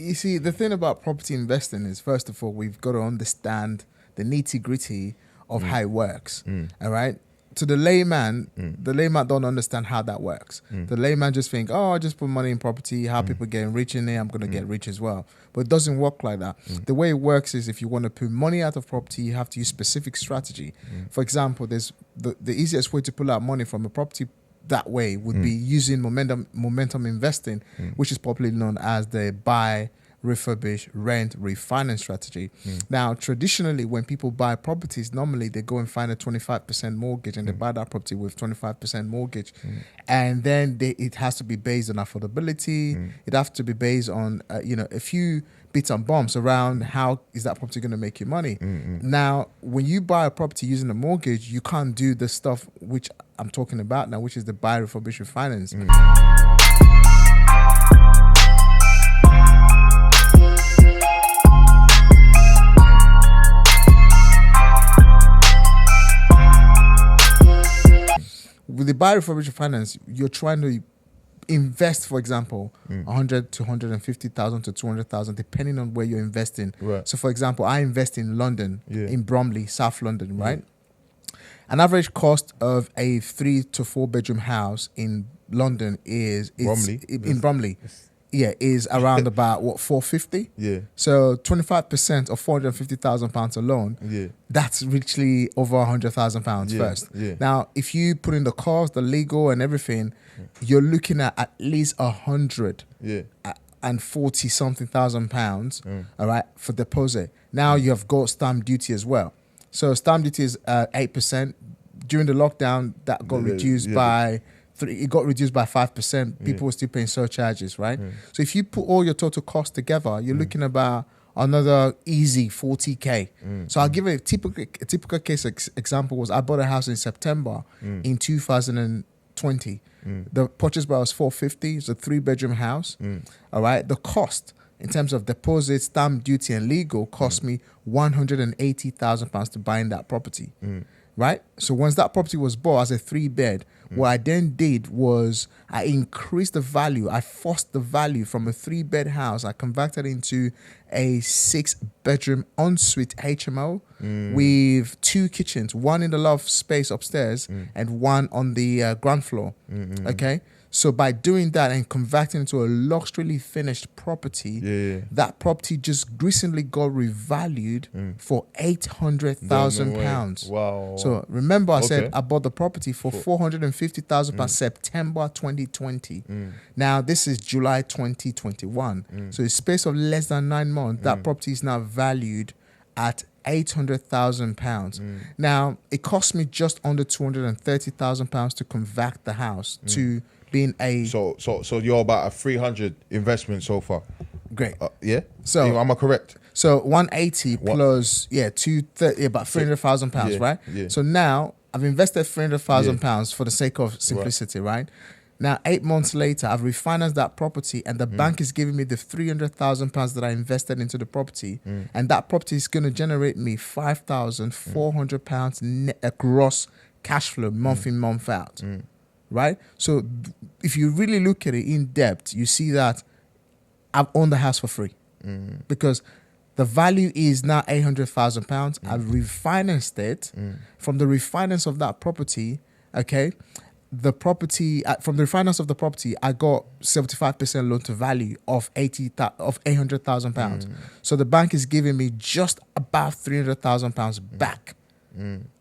You see, the thing about property investing is, first of all, we've got to understand the nitty gritty of how it works. All right. To the layman don't understand how that works. The layman just think, oh, I just put money in property, how people getting rich in it, I'm going to get rich as well. But it doesn't work like that. The way it works is, if you want to put money out of property, you have to use specific strategy. For example, there's the easiest way to pull out money from a property that way would be using momentum investing, which is popularly known as the buy, refurbish, rent, refinance strategy. Now, traditionally, when people buy properties, normally they go and find a 25% mortgage and they buy that property with 25% mortgage. And then it has to be based on affordability. It has to be based on, a few bits and bumps around how is that property going to make you money. Now, when you buy a property using a mortgage, you can't do the stuff which I'm talking about now, which is the buy, refurbish, refinance. With the buy, refurbish, refinance, you're trying to invest, for example, 100 to 150,000 to 200,000, depending on where you're investing. Right. So, for example, I invest in London, in Bromley, South London, right? An average cost of a 3 to 4 bedroom house in London is Bromley. Is around about what, 450? Yeah. So 25% of £450,000 alone. That's richly over £100,000 first. Now, if you put in the cost, the legal, and everything, you're looking at least 140 something thousand pounds. All right, for deposit. Now you have got stamp duty as well. So stamp duty is 8%. During the lockdown, that got reduced by. It got reduced by 5%. People were still paying surcharges, right? So if you put all your total costs together, you're looking about another easy 40K. So I'll give a typical case example was I bought a house in September in 2020. The purchase price was 450. It's a 3-bedroom house. All right. The cost in terms of deposit, stamp duty, and legal cost me £180,000 to buy in that property. Right? So once that property was bought as a 3-bed, what I then did was I increased the value. I forced the value from a 3-bed house. I converted into a 6-bedroom ensuite HMO with 2 kitchens, one in the loft space upstairs and one on the ground floor. Okay? So by doing that and converting into a luxuriously finished property, that property just recently got revalued for £800,000. Wow. So remember I said I bought the property for £450,000 September 2020. Now this is July 2021. So in space of less than 9 months, that property is now valued at £800,000. Now it cost me just under £230,000 to convert the house to being a... So you're about a 300 investment so far. Great. So am I correct? So 180 plus 230, about £300,000, right? So now I've invested £300,000 for the sake of simplicity, right? Now 8 months later, I've refinanced that property, and the bank is giving me the £300,000 that I invested into the property, and that property is going to generate me £5,400 net gross cash flow month in, month out. Right? So if you really look at it in depth, you see that I've owned the house for free because the value is now £800,000. I've refinanced it. From the refinance of that property, from the refinance of the property, I got 75% loan to value of £800,000. So the bank is giving me just about £300,000 back.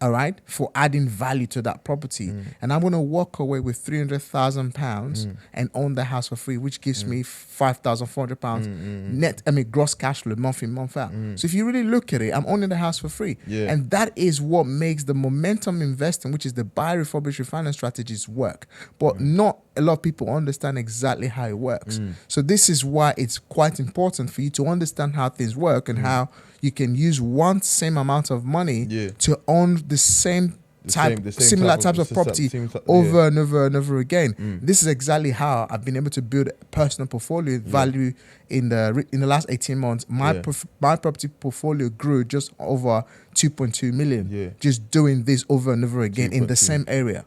All right, for adding value to that property, and I'm going to walk away with £300,000 and own the house for free, which gives me £5,400 net. Gross cash flow month in, month out. So if you really look at it, I'm owning the house for free, and that is what makes the momentum investing, which is the buy, refurbish, refinance strategies, work. But not a lot of people understand exactly how it works. So this is why it's quite important for you to understand how things work and how you can use one same amount of money to own the same similar types of property over and over and over again. This is exactly how I've been able to build a personal portfolio value in the last 18 months. My property portfolio grew just over 2.2 million just doing this over and over again in the same area.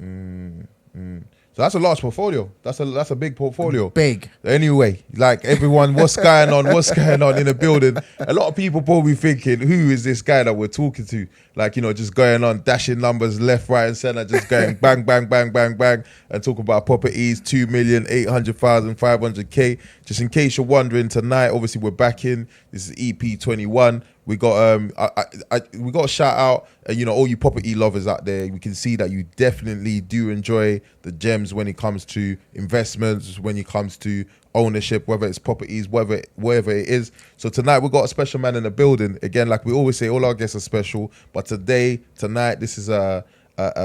So that's a large portfolio. That's a big portfolio. Big. Anyway, like everyone, what's going on? What's going on in the building? A lot of people probably thinking, who is this guy that we're talking to? Like, you know, just going on, dashing numbers left, right, and center, just going bang, bang, bang, bang, bang, and talking about properties, 2,800,000, 500K. Just in case you're wondering, tonight, obviously, we're back in. This is EP 21. We got we got a shout out, you know, all you property lovers out there. We can see that you definitely do enjoy the gems when it comes to investments, when it comes to ownership, whether it's properties, wherever it is. So tonight we got a special man in the building. Again, like we always say, all our guests are special, but tonight, this is a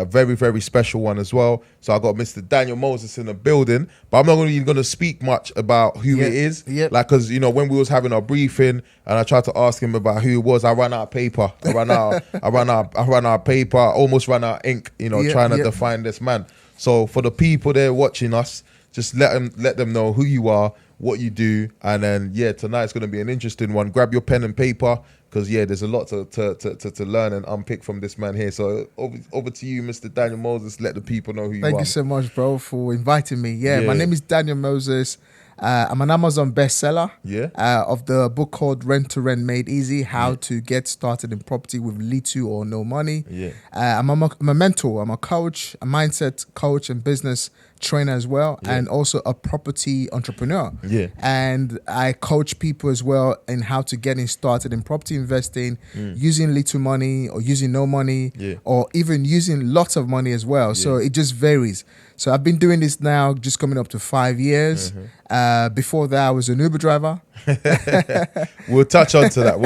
very, very special one as well. So I got Mr. Daniel Moses in the building, but I'm not really going to speak much about who it is. Yep. Like, because, you know, when we was having our briefing and I tried to ask him about who it was, I ran out of paper. I ran out of paper, almost ran out of ink, you know, trying to define this man. So for the people there watching us, just let them know who you are, what you do, and then, tonight's going to be an interesting one. Grab your pen and paper, because, there's a lot to learn and unpick from this man here. So over to you, Mr. Daniel Moses. Let the people know who you are. Thank you so much, bro, for inviting me. My name is Daniel Moses. I'm an Amazon bestseller of the book called Rent Made Easy, How to Get Started in Property with Little or No Money. I'm a mentor. I'm a coach, a mindset coach and business trainer as well, and also a property entrepreneur. And I coach people as well in how to get started in property investing, using little money or using no money, or even using lots of money as well. So it just varies. So I've been doing this now, just coming up to 5 years. Before that, I was an Uber driver. We'll touch on to that.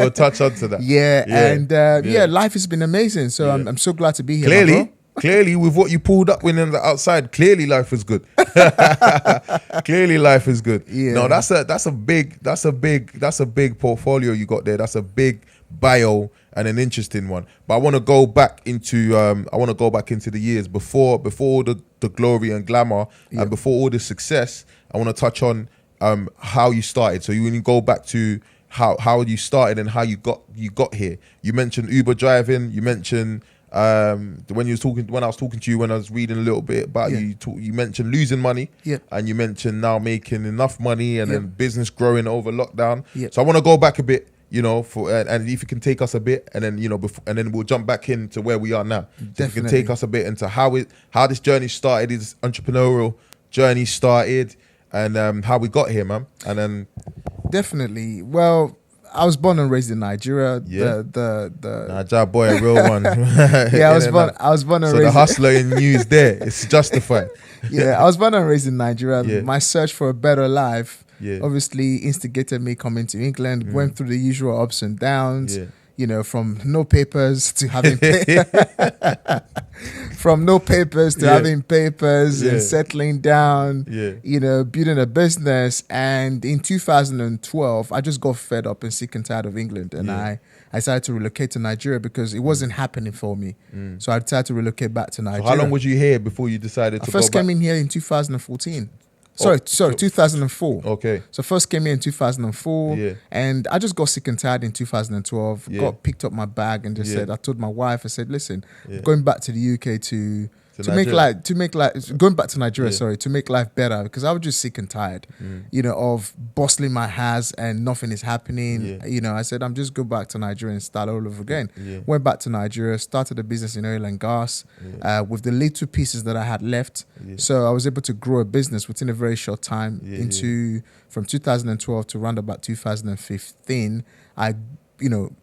Life has been amazing. So I'm so glad to be here. Clearly, with what you pulled up with on the outside, clearly life is good. Clearly life is good. No, that's a big portfolio you got there. That's a big bio and an interesting one. But I want to go back into the years before all the glory and glamour and before all the success. I want to touch on how you started. So when you go back to how you started and how you got here. You mentioned Uber driving. You mentioned when I was talking to you, when I was reading a little bit about you mentioned losing money, and you mentioned now making enough money and then business growing over lockdown. So I want to go back a bit, you know, and if you can take us a bit, and then, you know, and then we'll jump back into where we are now. So if you can take us a bit into how this journey started, this entrepreneurial journey started, and how we got here, man. And then definitely, well, I was born and raised in Nigeria. Nigeria boy, a real one. I was born and raised. So the hustler in you is there. It's justified. I was born and raised in Nigeria. My search for a better life obviously instigated me coming to England. Went through the usual ups and downs. You know, from no papers to having having papers and settling down, you know, building a business. And in 2012, I just got fed up and sick and tired of England. And I decided to relocate to Nigeria because it wasn't happening for me. So I decided to relocate back to Nigeria. So how long was you here before you decided to go back? I first came in here in 2014. Sorry, 2004. Okay. So first came here in 2004, and I just got sick and tired in 2012. Got picked up my bag and just said, I told my wife, I said, listen, I'm going back to the UK to make life, going back to Nigeria, to make life better, because I was just sick and tired, you know, of bustling my ass and nothing is happening. You know, I said, I'm just go back to Nigeria and start all over again. Went back to Nigeria, started a business in oil and gas with the little pieces that I had left. So I was able to grow a business within a very short time from 2012 to around about 2015. I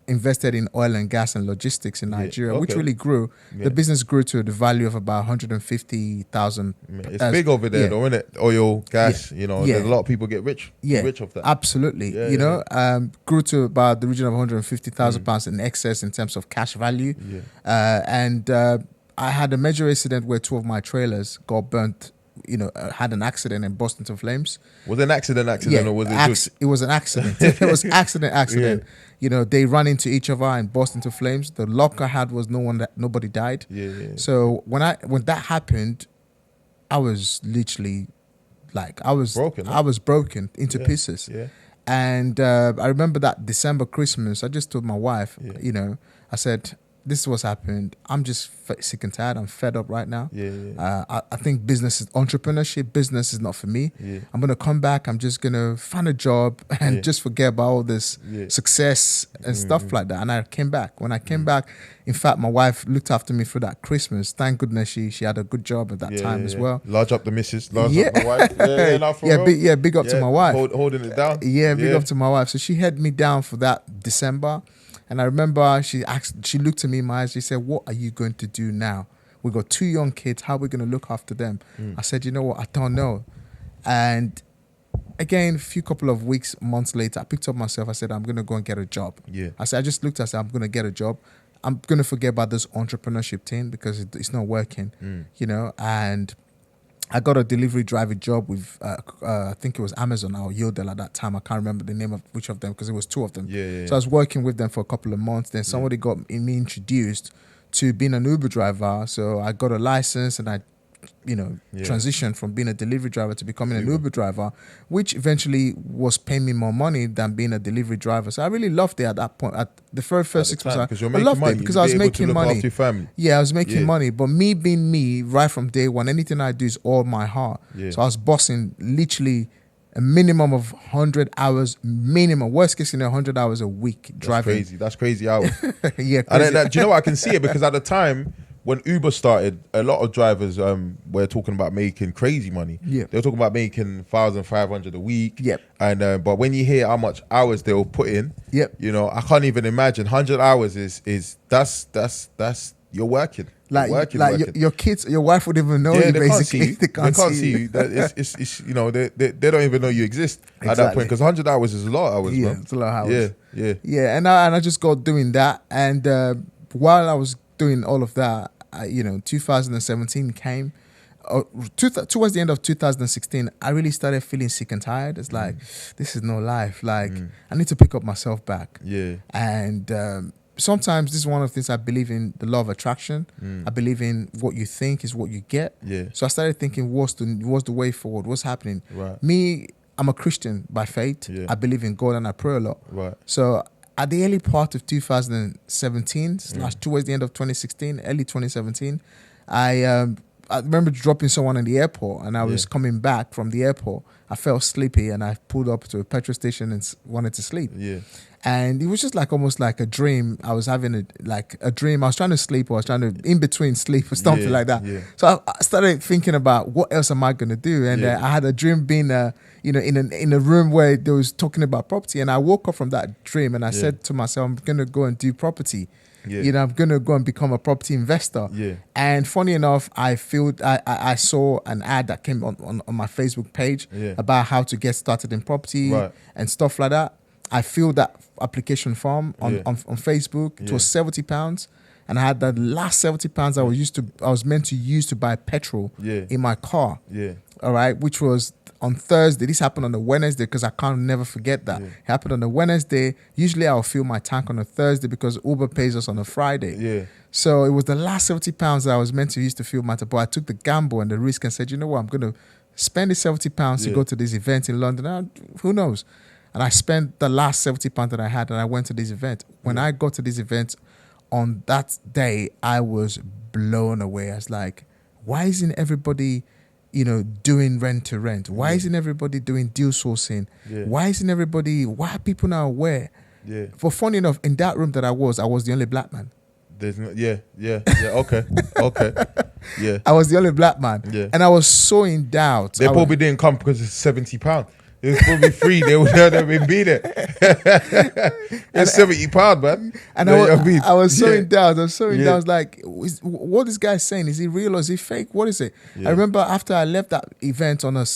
invested in oil and gas and logistics in Nigeria, which really grew. The business grew to the value of about 150,000. It's big over there, though, isn't it? Oil, gas, you know, there's a lot of people get rich off that. Absolutely. Grew to about the region of 150,000 pounds in excess in terms of cash value. And I had a major incident where 2 of my trailers got burnt. You know, had an accident and burst into flames. Was it an accident, or was it just... It was an accident. It was accident. You know, they ran into each other and burst into flames. The luck I had was nobody died. So when that happened, I was literally I was broken into pieces. And I remember that December Christmas, I just told my wife, you know, I said, this is what's happened. I'm just sick and tired. I'm fed up right now. Yeah. I think entrepreneurship, business is not for me. Yeah. I'm going to come back. I'm just going to find a job and just forget about all this success and stuff like that. And I came back. When I came back, in fact, my wife looked after me through that Christmas. Thank goodness she had a good job at that time as well. Large up the missus, large up the wife. Big up to my wife. Holding it down. Big up to my wife. So she had me down for that December. And I remember she looked at me in my eyes. She said, "What are you going to do now? We've got 2 young kids. How are we going to look after them?" I said, "You know what? I don't know." And again, couple of months later, I picked up myself. I said, "I'm going to go and get a job." Yeah. I just looked at it. I said, "I'm going to get a job. I'm going to forget about this entrepreneurship thing because it's not working, you know." And I got a delivery driver job with, I think it was Amazon or Yodel at that time. I can't remember the name of which of them because it was 2 of them. So I was working with them for a couple of months. Then somebody got me introduced to being an Uber driver. So I got a license and I, transitioned from being a delivery driver to becoming an Uber driver, which eventually was paying me more money than being a delivery driver. So I really loved it at that point. At the first 6 months, because you're making money. Because I was making money. After your family. Yeah, I was making money. But me being me, right from day one, anything I do is all my heart. So I was bossing literally a minimum of 100 hours, minimum. Worst case scenario, 100 hours a week driving. That's crazy hours. Yeah, crazy. And then, do you know what? I can see it because at the time, when Uber started, a lot of drivers were talking about making crazy money. Yeah. They were talking about making 1,500 a week. Yep. And but when you hear how much hours they'll put in, yep. I can't even imagine. 100 hours is you're working. Like your kids, your wife would even know you. Basically, they can't see you. It's they don't even know you exist at that point because 100 hours is a lot of hours. Yeah, man. it's a lot of hours. Yeah. And I just got doing that, and while I was doing all of that, 2017 came. Towards the end of 2016, I really started feeling sick and tired. It's like, this is no life. Like, I need to pick up myself back. Yeah. And sometimes this is one of the things I believe in, the law of attraction. I believe in what you think is what you get. Yeah. So I started thinking, what's the way forward? What's happening? Right. Me, I'm a Christian by faith. Yeah. I believe in God and I pray a lot. Right. So at the early part of 2017, towards the end of 2016, early 2017, I remember dropping someone in the airport and I was coming back from the airport. I felt sleepy and I pulled up to a petrol station and wanted to sleep. Yeah. And it was just almost like a dream. I was having a dream. I was trying to sleep or I was trying to in between sleep or something like that. Yeah. So I started thinking about what else am I going to do? And I had a dream being in a room where they was talking about property. And I woke up from that dream and I said to myself, I'm going to go and do property. Yeah. I'm going to go and become a property investor. Yeah. And funny enough, I saw an ad that came on my Facebook page about how to get started in property and stuff like that. I filled that application form on Facebook. It was £70. And I had the last £70 I was meant to use to buy petrol in my car. Yeah. All right, which was on Thursday. This happened on a Wednesday because I can't never forget that. It happened on a Wednesday. Usually I'll fill my tank on a Thursday because Uber pays us on a Friday. Yeah. So it was the last £70 that I was meant to use to fill my tank. But I took the gamble and the risk and said, you know what, I'm going to spend the £70 to go to this event in London. Who knows? And I spent the last £70 that I had and I went to this event. When I got to this event on that day, I was blown away. I was like, why isn't everybody doing rent to rent? Why isn't everybody doing deal sourcing? Why are people now aware? Yeah. But funny enough, in that room that I was the only black man. Okay. Yeah. I was the only black man. Yeah. And I was so in doubt. They probably didn't come because it's £70. It was probably free. They would have been there. It's £70, man. And I was so in doubt. I was so in doubt. I was like, what this guy saying? Is he real or is he fake? What is it? I remember after I left that event on a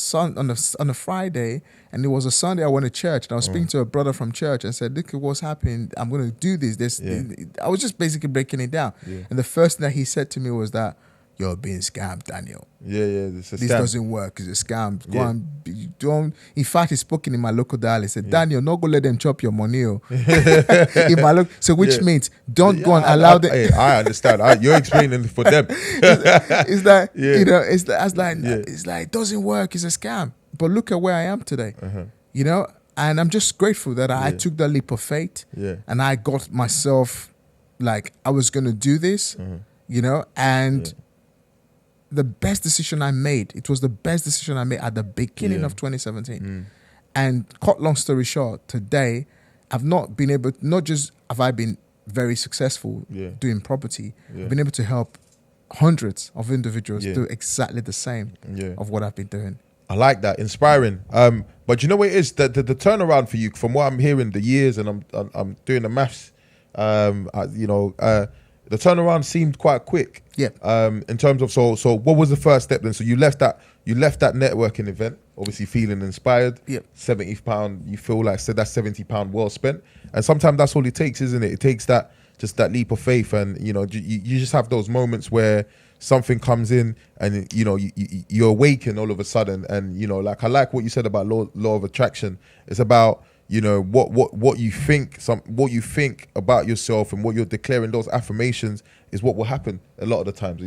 Friday, and it was a Sunday, I went to church and I was speaking to a brother from church and said, look at what's happening. I'm going to do this. I was just basically breaking it down. And the first thing that he said to me was that, you're being scammed, Daniel. This doesn't work. It's a scam. Go and don't. In fact, he spoke in my local dialect. He said, Daniel, not go let them chop your money. Which means don't go and allow them. I understand. You're explaining for them. It's like it's like it doesn't work. It's a scam. But look at where I am today. And I'm just grateful that I took that leap of faith and I got myself like I was going to do this, you know, and the best decision I made, it was the best decision I made at the beginning of 2017. And cut long story short, today, I've not been able, not just have I been very successful doing property, I've been able to help hundreds of individuals do exactly the same of what I've been doing. I like that, inspiring. But you know what it is, the turnaround for you, from what I'm hearing, the years, and I'm doing the maths. The turnaround seemed quite quick. Yeah. In terms of so what was the first step then? So you left that networking event, obviously feeling inspired. Yeah. £70, you feel like said that's £70 well spent, and sometimes that's all it takes, isn't it? It takes that leap of faith, and you just have those moments where something comes in, and you awaken all of a sudden, and like I like what you said about law of attraction. It's about what you think about yourself, and what you're declaring, those affirmations is what will happen a lot of the times.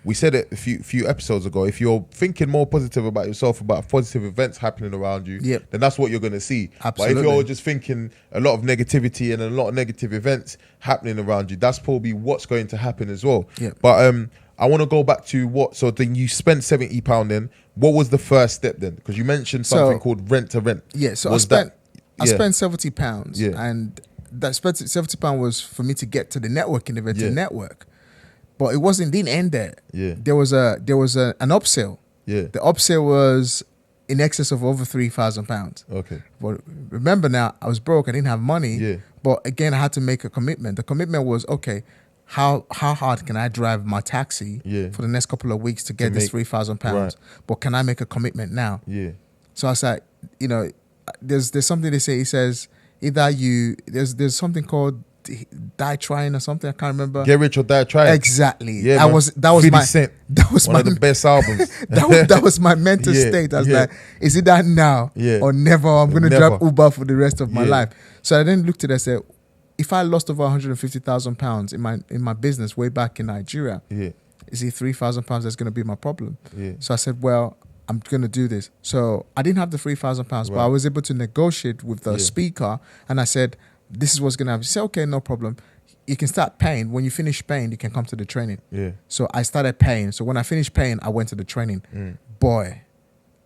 We said it a few episodes ago, if you're thinking more positive about yourself, about positive events happening around you, then that's what you're going to see. Absolutely. But if you're just thinking a lot of negativity and a lot of negative events happening around you, that's probably what's going to happen as well. But I want to go back to so then you spent £70 then. What was the first step then? Because you mentioned something called rent. Yeah, so I spent £70, and that £70 was for me to get to the networking event to network, but it didn't end there. There was an upsell. The upsell was in excess of over £3,000. Okay, but remember, now I was broke, I didn't have money. But again, I had to make a commitment. The commitment was, okay, how hard can I drive my taxi for the next couple of weeks to get this £3,000? Right. But can I make a commitment now? So I was like, there's something they say. He says either there's something called die trying or something. I can't remember. Get rich or die trying. Exactly. Yeah, that was one of the best albums. that was my mental state. I was like, is it that now or never? I'm going to drive Uber for the rest of my life. So I then looked at it and said, if I lost over £150,000 in my business way back in Nigeria, is it £3,000 that's going to be my problem? So I said, well, I'm going to do this. So I didn't have the £3,000, but I was able to negotiate with the speaker, and I said, this is what's going to happen. He said, okay, no problem. You can start paying. When you finish paying, you can come to the training. So I started paying. So when I finished paying, I went to the training. Boy,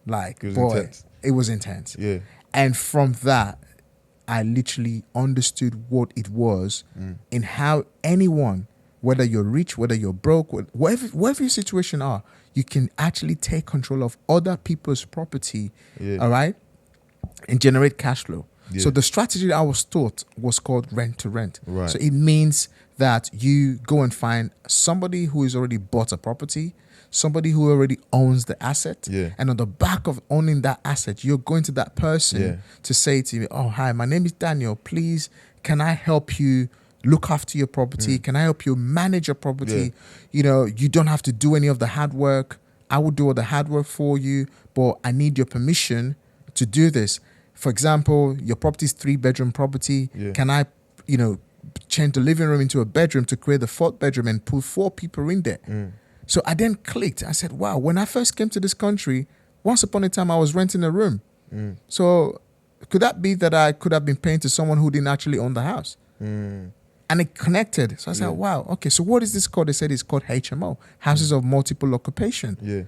it was intense. And from that, I literally understood what it was and how anyone, whether you're rich, whether you're broke, whatever your situation are, you can actually take control of other people's property, all right, and generate cash flow. So the strategy that I was taught was called rent to rent. So it means that you go and find somebody who has already bought a property, somebody who already owns the asset, and on the back of owning that asset, you're going to that person to say to me, oh, hi, my name is Daniel. Please, can I help you look after your property? Can I help you manage your property? You don't have to do any of the hard work. I will do all the hard work for you, but I need your permission to do this. For example, your property is 3-bedroom property. Can I, change the living room into a bedroom to create the 4th bedroom and put 4 people in there? So I then clicked. I said, wow, when I first came to this country, once upon a time, I was renting a room. So could that be that I could have been paying to someone who didn't actually own the house? And it connected. So I said, wow, okay, so what is this called? They said it's called HMO, Houses of Multiple Occupation.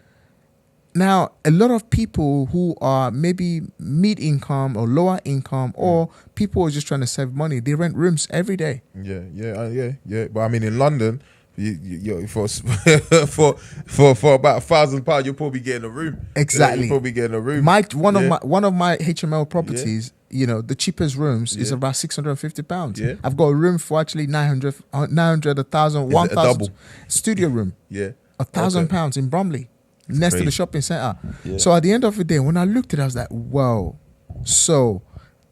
Now, a lot of people who are maybe mid-income or lower income or people who are just trying to save money, they rent rooms every day. But I mean, in London, for about £1,000, you're probably getting a room. Exactly. You're probably getting a room. One of my HML properties, the cheapest rooms is about £650. I've got a room for actually 900, 1,000, 1,000. Studio room. £1,000 in Bromley. Next to the shopping center. So at the end of the day, when I looked at it, I was like, whoa. So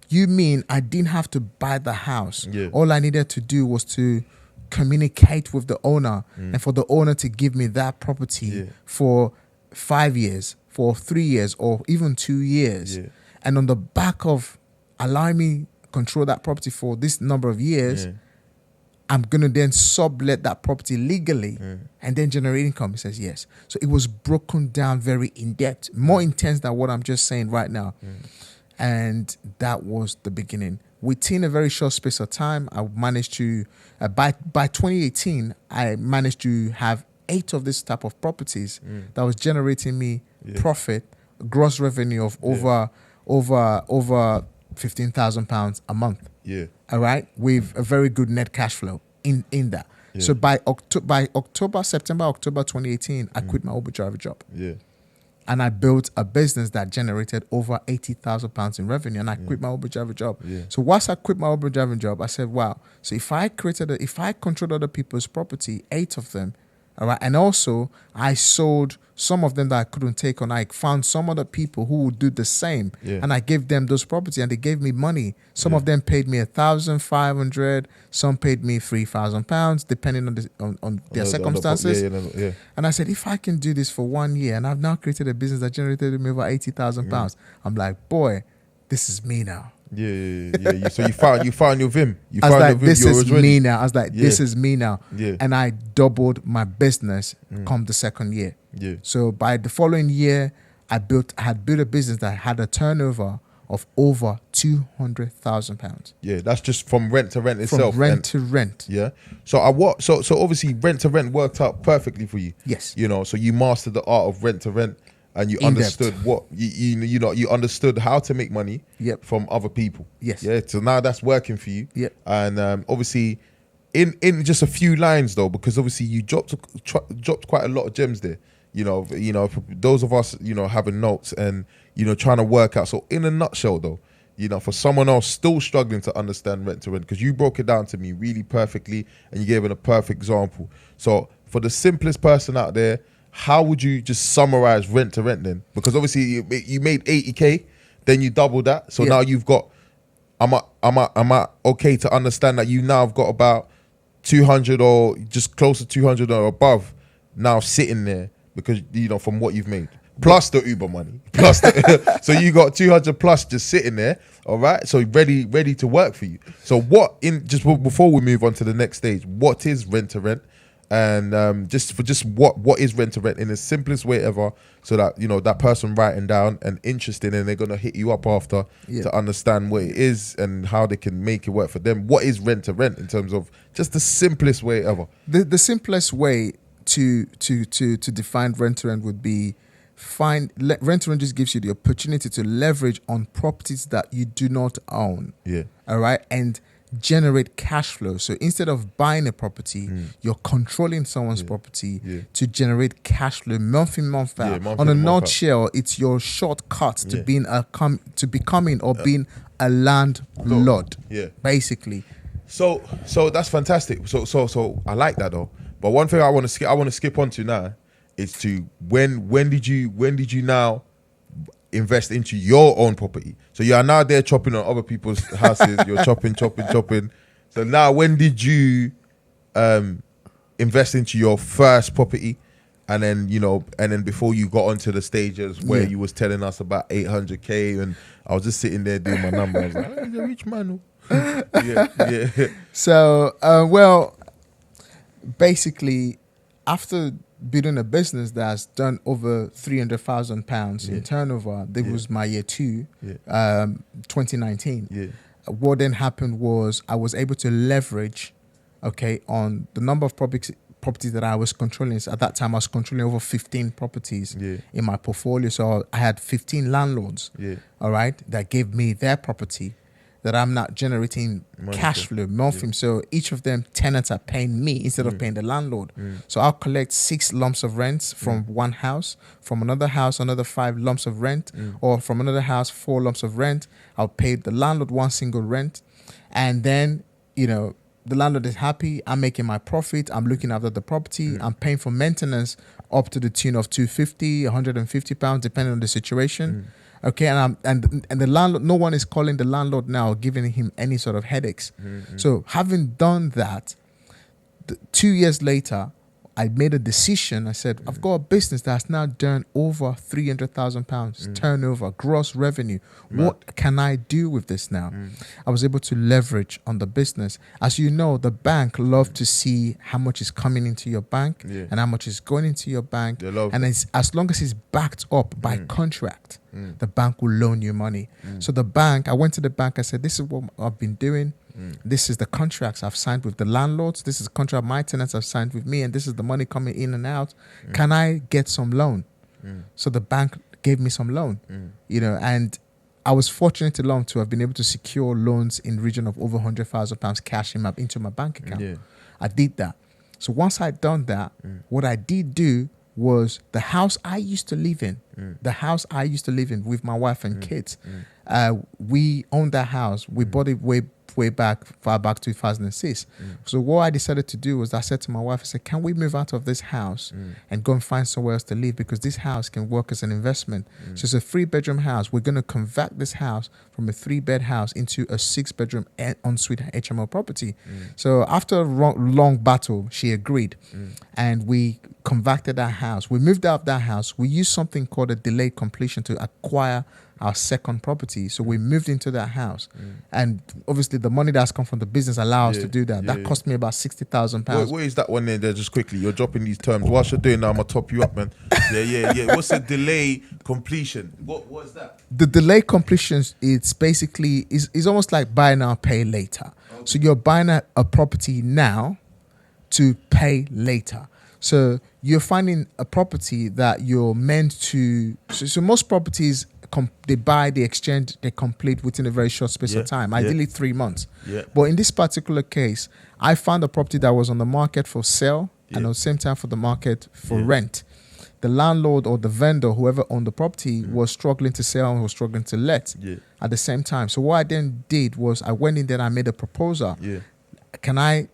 you mean I didn't have to buy the house? All I needed to do was to communicate with the owner and for the owner to give me that property for 5 years, for 3 years, or even 2 years. And on the back of allowing me control that property for this number of years, I'm going to then sublet that property legally and then generate income. He says, yes. So it was broken down very in depth, more intense than what I'm just saying right now. And that was the beginning. Within a very short space of time, I managed to, by 2018, I managed to have 8 of this type of properties that was generating me profit, gross revenue of over £15,000 a month. Yeah. All right, with a very good net cash flow in that. Yeah. So by September, October 2018, I quit my Uber driver job. Yeah. And I built a business that generated over £80,000 in revenue, and I quit my Uber driver job. Yeah. So once I quit my Uber driving job, I said, wow. So if I controlled other people's property, 8 of them, all right, and also I sold some of them that I couldn't take on. I found some other people who would do the same, and I gave them those property, and they gave me money. Some of them paid me £1,500, some paid me £3,000, depending on their circumstances. And I said, if I can do this for 1 year, and I've now created a business that generated me over £80,000, I'm like, boy, this is me now. Yeah. So you found your Vim. I was like, this is me now. I was like, this is me now. Yeah. And I doubled my business come the second year. Yeah. So by the following year, I had built a business that had a turnover of over £200,000. Yeah, that's just from rent to rent itself. From rent to rent. Yeah. So so obviously rent to rent worked out perfectly for you. Yes. You know, so you mastered the art of rent to rent. And you understood what you understood how to make money from other people. Yes. Yeah. So now that's working for you. Yep. And obviously, in just a few lines though, because obviously you dropped quite a lot of gems there. You know, for those of us having notes and trying to work out. So in a nutshell though, for someone else still struggling to understand rent to rent, because you broke it down to me really perfectly and you gave it a perfect example. So for the simplest person out there, how would you just summarize rent to rent then? Because obviously you made 80K, then you doubled that. So now you've got, am I okay to understand that you now have got about 200 or just close to 200 or above now sitting there because, from what you've made. Plus the Uber money. So you got 200 plus just sitting there, all right? So ready to work for you. So before we move on to the next stage, what is rent to rent? And what is rent to rent in the simplest way ever, so that that person writing down and interested, and they're gonna hit you up after to understand what it is and how they can make it work for them. What is rent to rent in terms of just the simplest way ever? The simplest way to define rent to rent would be rent to rent just gives you the opportunity to leverage on properties that you do not own. Yeah. All right, and generate cash flow. So instead of buying a property, you're controlling someone's property to generate cash flow month in, month out. On a nutshell, it's your shortcut to becoming or being a landlord. Basically. So that's fantastic. So I like that though. But one thing I want to skip on to now is to when did you now invest into your own property? So you are now there chopping on other people's houses. You're chopping. So now, when did you invest into your first property? And then before you got onto the stages where you was telling us about 800K, and I was just sitting there doing my number. I was like, oh, he's a rich man. Yeah. So, basically, after building a business that's done over £300,000 in turnover, that was my year 2, 2019. What then happened was I was able to leverage, on the number of properties that I was controlling. So at that time, I was controlling over 15 properties in my portfolio. So I had 15 landlords, all right, that gave me their property that I'm not generating cash flow monthly. So each of them, tenants are paying me instead of paying the landlord. So I'll collect 6 lumps of rent from one house, from another house, another 5 lumps of rent, or from another house, 4 lumps of rent. I'll pay the landlord one single rent. And then, the landlord is happy. I'm making my profit. I'm looking after the property. I'm paying for maintenance up to the tune of £250, £150, depending on the situation. Okay, and the landlord, no one is calling the landlord now, giving him any sort of headaches. So having done that, 2 years later, I made a decision. I said, I've got a business that's now done over £300,000 turnover, gross revenue. What can I do with this now? I was able to leverage on the business. As you know, the bank love to see how much is coming into your bank and how much is going into your bank. And as long as it's backed up by contract, the bank will loan you money. So I went to the bank. I said, this is what I've been doing. This is the contracts I've signed with the landlords. This is the contract my tenants have signed with me, and this is the money coming in and out. Can I get some loan? So the bank gave me some loan, and I was fortunate enough to have been able to secure loans in region of over £100,000 cash into my bank account. I did that. So once I'd done that, what I did do was the house I used to live in, with my wife and kids. We owned that house. We bought it far back 2006. So what I decided to do was I said to my wife, I said, can we move out of this house and go and find somewhere else to live, because this house can work as an investment. So it's a 3-bedroom house. We're going to convert this house from a 3-bed house into a 6-bedroom ensuite HMO property. So after a long battle, she agreed, and we converted that house. We moved out of that house. We used something called a delayed completion to acquire our second property. So we moved into that house, and obviously the money that's come from the business allows us to do that. That cost me about £60,000. What is that one there? Just quickly, you're dropping these terms. Whilst you're doing that, I'm gonna top you up, man. Yeah. What's a delay completion? What is that? The delay completion, it's basically is almost like buy now, pay later. Okay. So you're buying a property now to pay later. So you're finding a property that you're meant to. So most properties, they buy, they exchange, they complete within a very short space of time, ideally 3 months. But in this particular case, I found a property that was on the market for sale and at the same time for the market for rent. The landlord or the vendor, whoever owned the property, was struggling to sell and was struggling to let at the same time. So what I then did was I went in there and I made a proposal. Can I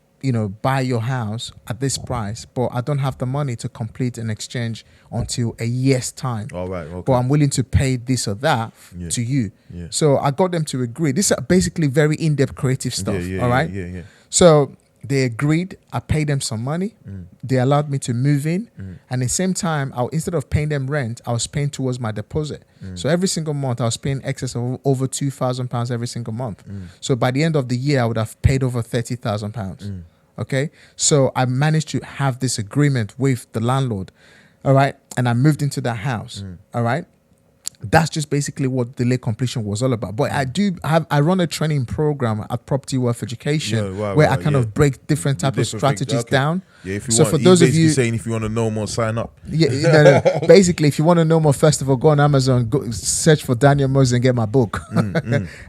buy your house at this price, but I don't have the money to complete an exchange until a year's time. All right, okay. But I'm willing to pay this or that to you. So I got them to agree. This is basically very in-depth creative stuff. All right. So they agreed. I paid them some money. They allowed me to move in. And at the same time, instead of paying them rent, I was paying towards my deposit. So every single month, I was paying excess of over £2,000 every single month. So by the end of the year, I would have paid over £30,000. Okay. So I managed to have this agreement with the landlord. All right. And I moved into that house. All right. That's just basically what delay completion was all about. But I run a training program at Property Wealth Education where I kind of break different types of strategies down. If you want, for those of you saying if you want to know more, sign up. No. Basically, if you want to know more, first of all, go on Amazon, go search for Daniel Moses and get my book.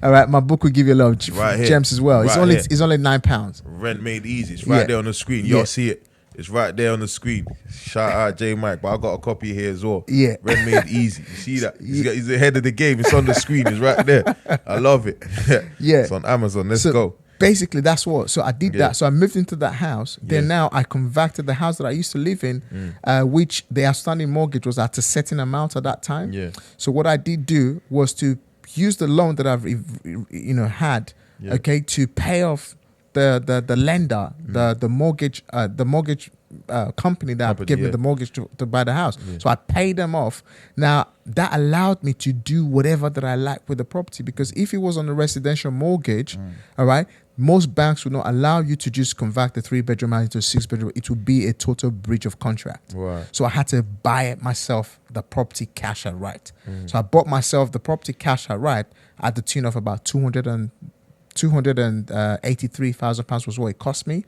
All right, my book will give you a lot of gems as well. It's only £9. Rent Made Easy. It's right there on the screen. Y'all see it. It's right there on the screen. Shout out J Mike, but I got a copy here as well. Rent Made Easy. You see that? He's ahead of the game. It's on the screen. It's right there. I love it. It's on Amazon. Let's go. Basically, that's what. So I did that. So I moved into that house. Then now I converted the house that I used to live in, which the outstanding mortgage was at a certain amount at that time. So what I did do was to use the loan that I've had, to pay off the lender, the mortgage company that gave me the mortgage to buy the house. So I paid them off. Now that allowed me to do whatever that I like with the property, because if it was on a residential mortgage, all right, most banks would not allow you to just convert the 3-bedroom house into a 6-bedroom. It would be a total breach of contract. So I had to buy it myself, the property cash outright. So I bought myself the property cash outright at the tune of about £283,000 was what it cost me.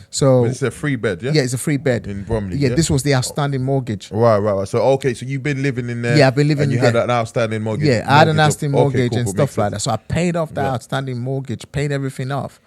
So but it's a 3-bed, yeah, it's a 3-bed in Bromley. This was the outstanding mortgage. Right. So so you've been living in there. I've been living. You had an outstanding mortgage. I had an outstanding mortgage and stuff like that. So I paid off that outstanding mortgage, paid everything off.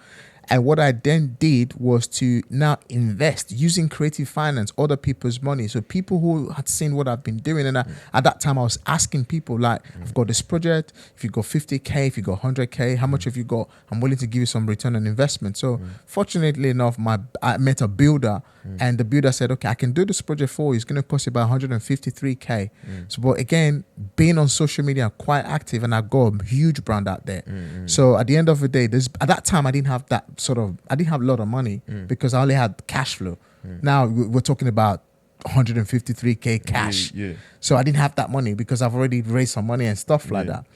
And what I then did was to now invest using creative finance, other people's money. So people who had seen what I've been doing. And at that time, I was asking people like, I've got this project. If you got 50K, if you got 100K, how much have you got? I'm willing to give you some return on investment. So fortunately enough, I met a builder and the builder said, okay, I can do this project for you. It's going to cost you about 153K. So, but again, being on social media, I'm quite active and I've got a huge brand out there. So at the end of the day, at that time, I didn't have a lot of money because I only had cash flow. Now we're talking about 153K cash. So I didn't have that money because I've already raised some money and stuff like that.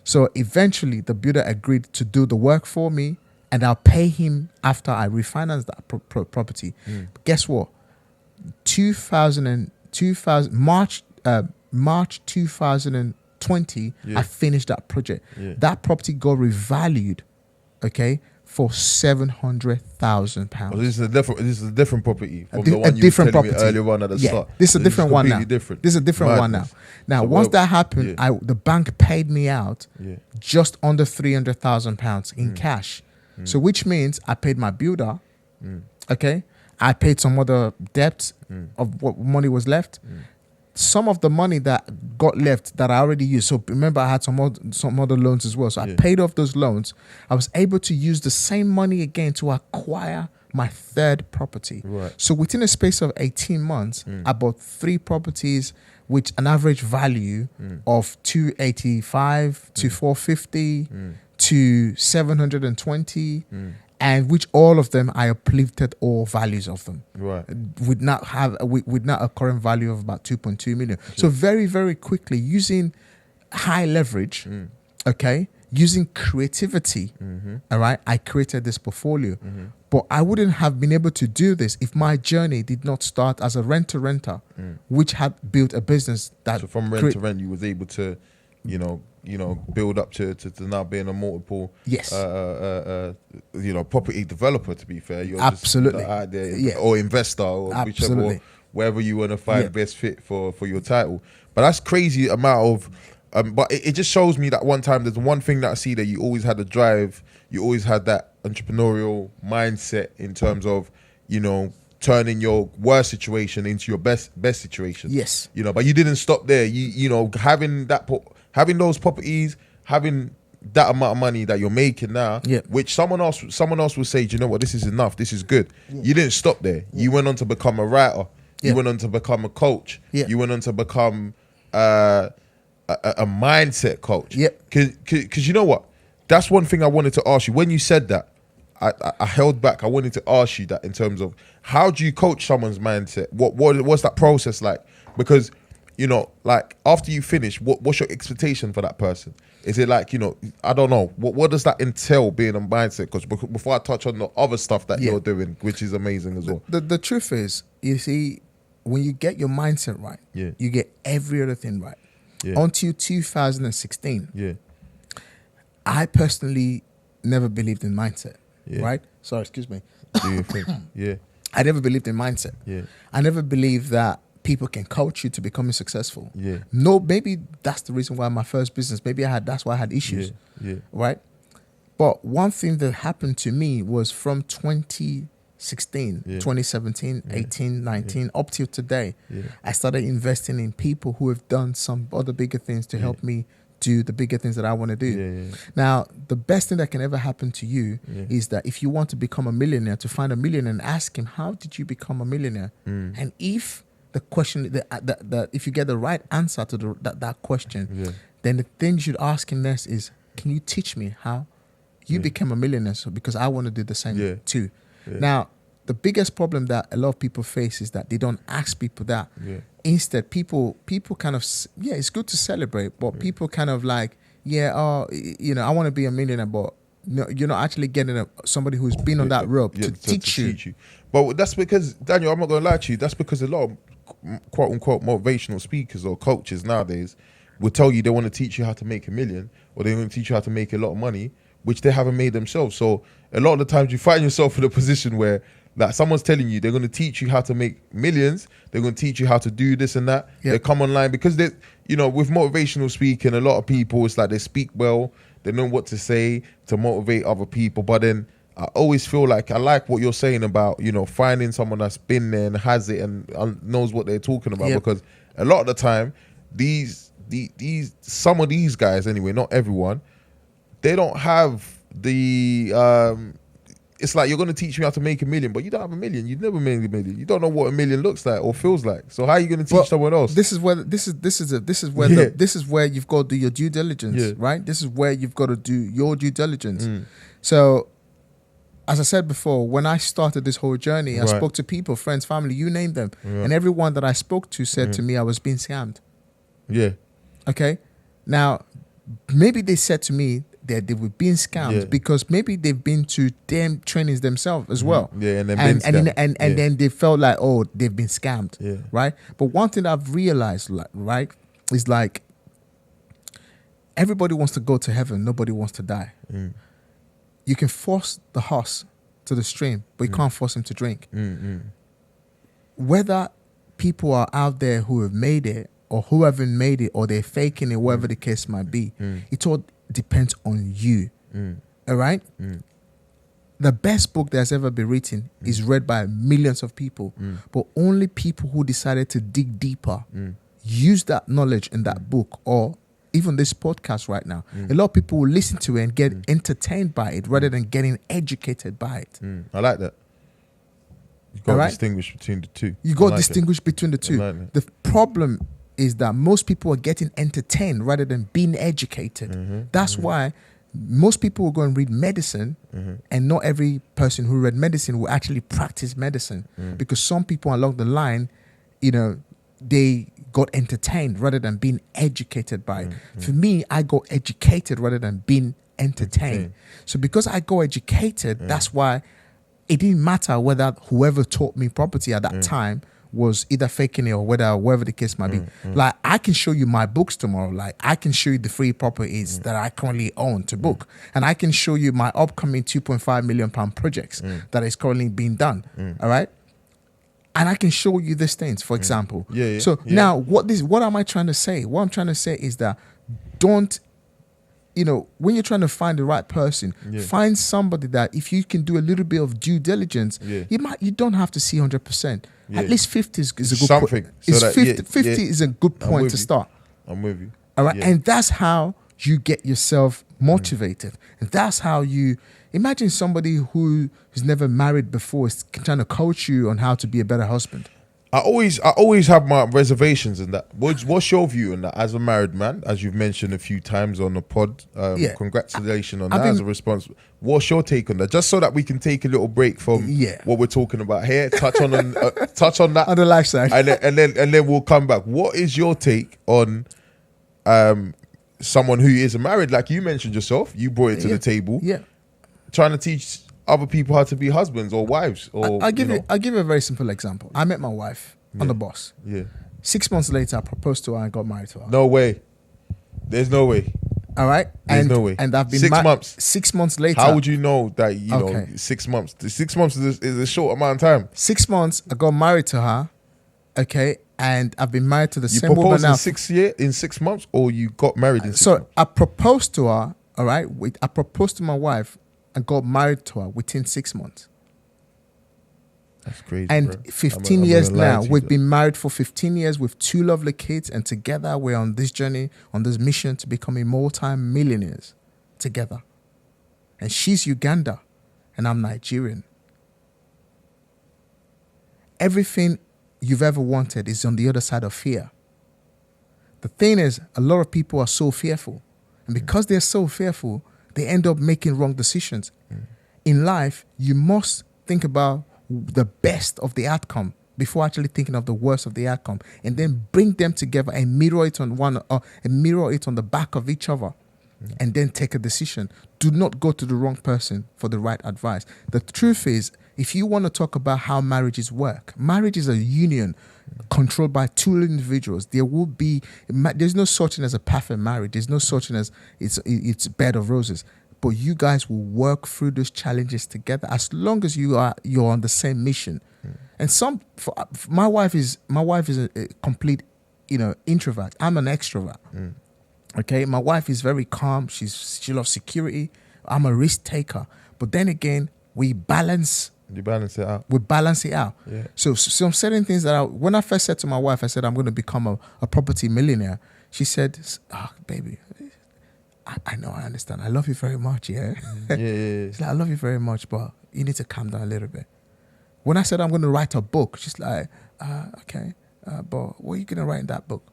So eventually the builder agreed to do the work for me, and I'll pay him after I refinance that property. But guess what? March 2020, I finished that project. That property got revalued, okay, for £700,000. Oh, this is a different property from the one you were telling me earlier on at the start. This is a different one now. Different. This is a different one now. Now, so once that happened, the bank paid me out just under £300,000 in cash. So which means I paid my builder, okay? I paid some other debts of what money was left. Some of the money that got left that I already used. So remember, I had some other loans as well. So I paid off those loans. I was able to use the same money again to acquire my third property. So within a space of 18 months, I bought 3 properties with an average value of 285 to 450 to 720. And which all of them, I uplifted all values of them. Would not a current value of about 2.2 million. So very, very quickly, using high leverage, okay, using creativity, all right, I created this portfolio. But I wouldn't have been able to do this if my journey did not start as a renter, which had built a business that. So from rent to rent, you was able to, build up to now being a multiple, property developer. To be fair, you're absolutely just out there, or investor, or whichever, wherever you want to find best fit for your title. But that's crazy amount of. But it just shows me that one time there's one thing that I see, that you always had a drive, you always had that entrepreneurial mindset in terms of, turning your worst situation into your best situation. Yes. But you didn't stop there. Having those properties, having that amount of money that you're making now, which someone else will say, do you know what, this is enough, this is good. You didn't stop there. You went on to become a writer. You went on to become a coach. You went on to become a mindset coach. Because you know what? That's one thing I wanted to ask you. When you said that, I held back. I wanted to ask you that in terms of, how do you coach someone's mindset? What's that process like? Because, like after you finish, what's your expectation for that person? Is it like, I don't know. What does that entail, being a mindset coach? Before I touch on the other stuff that you're doing, which is amazing as well. The truth is, you see, when you get your mindset right, you get every other thing right. Until 2016, I personally never believed in mindset. Right? Sorry, excuse me. Do you think? I never believed in mindset. I never believed that people can coach you to becoming successful. No, maybe that's the reason why my first business, that's why I had issues. Right? But one thing that happened to me was from 2016, 2017, 18, 19, up till today, I started investing in people who have done some other bigger things to help me do the bigger things that I want to do. Now, the best thing that can ever happen to you is that if you want to become a millionaire, to find a millionaire and ask him, how did you become a millionaire? And if the question, if you get the right answer to that question, then the thing you should ask him next is, can you teach me how you became a millionaire? So, because I want to do the same too. Now, the biggest problem that a lot of people face is that they don't ask people that. Instead, people kind of, it's good to celebrate, but people kind of like, I want to be a millionaire, but no, you're not actually getting somebody who's been on that rope to teach you. But that's because, Daniel, I'm not going to lie to you, that's because a lot of quote unquote motivational speakers or coaches nowadays will tell you they want to teach you how to make $1 million, or they want to teach you how to make a lot of money, which they haven't made themselves. So a lot of the times you find yourself in a position where, like, someone's telling you they're going to teach you how to make millions, they're going to teach you how to do this and that. They come online because they, with motivational speaking, a lot of people, it's like they speak well, they know what to say to motivate other people. But then I always feel like, I like what you're saying about, finding someone that's been there and has it and knows what they're talking about. Because a lot of the time, some of these guys anyway, not everyone, they don't have the it's like, you're going to teach me how to make $1 million, but you don't have $1 million. You've never made $1 million. You don't know what $1 million looks like or feels like. So how are you going to teach someone else? This is where you've got to do your due diligence, right? This is where you've got to do your due diligence. So as I said before, when I started this whole journey, I spoke to people, friends, family, you name them. And everyone that I spoke to said to me I was being scammed. Yeah. Okay. Now, maybe they said to me that they were being scammed because maybe they've been to damn trainings themselves as well. Yeah, and then they felt like, oh, they've been scammed. Yeah. Right. But one thing I've realized, right, is like everybody wants to go to heaven. Nobody wants to die. You can force the horse to the stream, but you can't force him to drink. Whether people are out there who have made it or who haven't made it or they're faking it, whatever the case might be, it all depends on you. All right? The best book that's ever been written is read by millions of people, but only people who decided to dig deeper use that knowledge in that book or even this podcast right now. A lot of people will listen to it and get entertained by it rather than getting educated by it. I like that. You've got to distinguish between the two. You got to distinguish between the two. The problem is that most people are getting entertained rather than being educated. That's why most people will go and read medicine and not every person who read medicine will actually practice medicine because some people along the line, you know, they got entertained rather than being educated by it. For me, I got educated rather than being entertained. So because I got educated, that's why it didn't matter whether whoever taught me property at that time was either faking it or whatever the case might be. Like, I can show you my books tomorrow. Like, I can show you the free properties that I currently own to book. And I can show you my upcoming £2.5 million projects that is currently being done. All right? And I can show you these things, for example. Now, what am I trying to say? What I'm trying to say is that don't, you know, when you're trying to find the right person, find somebody that if you can do a little bit of due diligence, you don't have to see 100%. At least 50 is a good point. 50 is a good point to start. I'm with you. All right. And that's how you get yourself motivated. And that's how you imagine somebody who has never married before is trying to coach you on how to be a better husband. I always have my reservations in that. What's your view on that as a married man, as you've mentioned a few times on the pod? Congratulations on that as a response. What's your take on that? Just so that we can take a little break from what we're talking about here, touch on that on the life side, and then we'll come back. What is your take on someone who is married, like you mentioned yourself? You brought it to the table. Trying to teach other people how to be husbands or wives. Or I'll give you a very simple example. I met my wife on the bus. 6 months later, I proposed to her and got married to her. No way. There's no way. All right. There's no way. And I've been 6 months. 6 months later. How would you know that, you know, 6 months? 6 months is a short amount of time. 6 months, I got married to her. Okay. And I've been married to the same woman proposed now. in 6 months, or you got married in 6 months? So I proposed to her. All right. I proposed to my wife and got married to her within 6 months. That's crazy. And bro. 15 years now, we've been married for 15 years with 2 lovely kids, and together we're on this journey, on this mission to becoming multi-millionaires together. And she's Uganda, and I'm Nigerian. Everything you've ever wanted is on the other side of fear. The thing is, a lot of people are so fearful, and because they're so fearful, they end up making wrong decisions. In life, you must think about the best of the outcome before actually thinking of the worst of the outcome, and then bring them together and mirror it on the back of each other, and then take a decision. Do not go to the wrong person for the right advice. The truth is, if you want to talk about how marriages work, marriage is a union controlled by 2 individuals. There's no such thing as a perfect marriage. There's no such thing as it's a bed of roses. But you guys will work through those challenges together as long as you're on the same mission. And my wife is a complete, introvert. I'm an extrovert. Okay, my wife is very calm. She loves security. I'm a risk taker. But then again, we balance. You balance it out. We balance it out. Yeah. So some certain things when I first said to my wife, I said, I'm going to become a property millionaire. She said, baby, I know, I understand. I love you very much, yeah? She's like, I love you very much, but you need to calm down a little bit. When I said I'm going to write a book, she's like, okay, but what are you going to write in that book?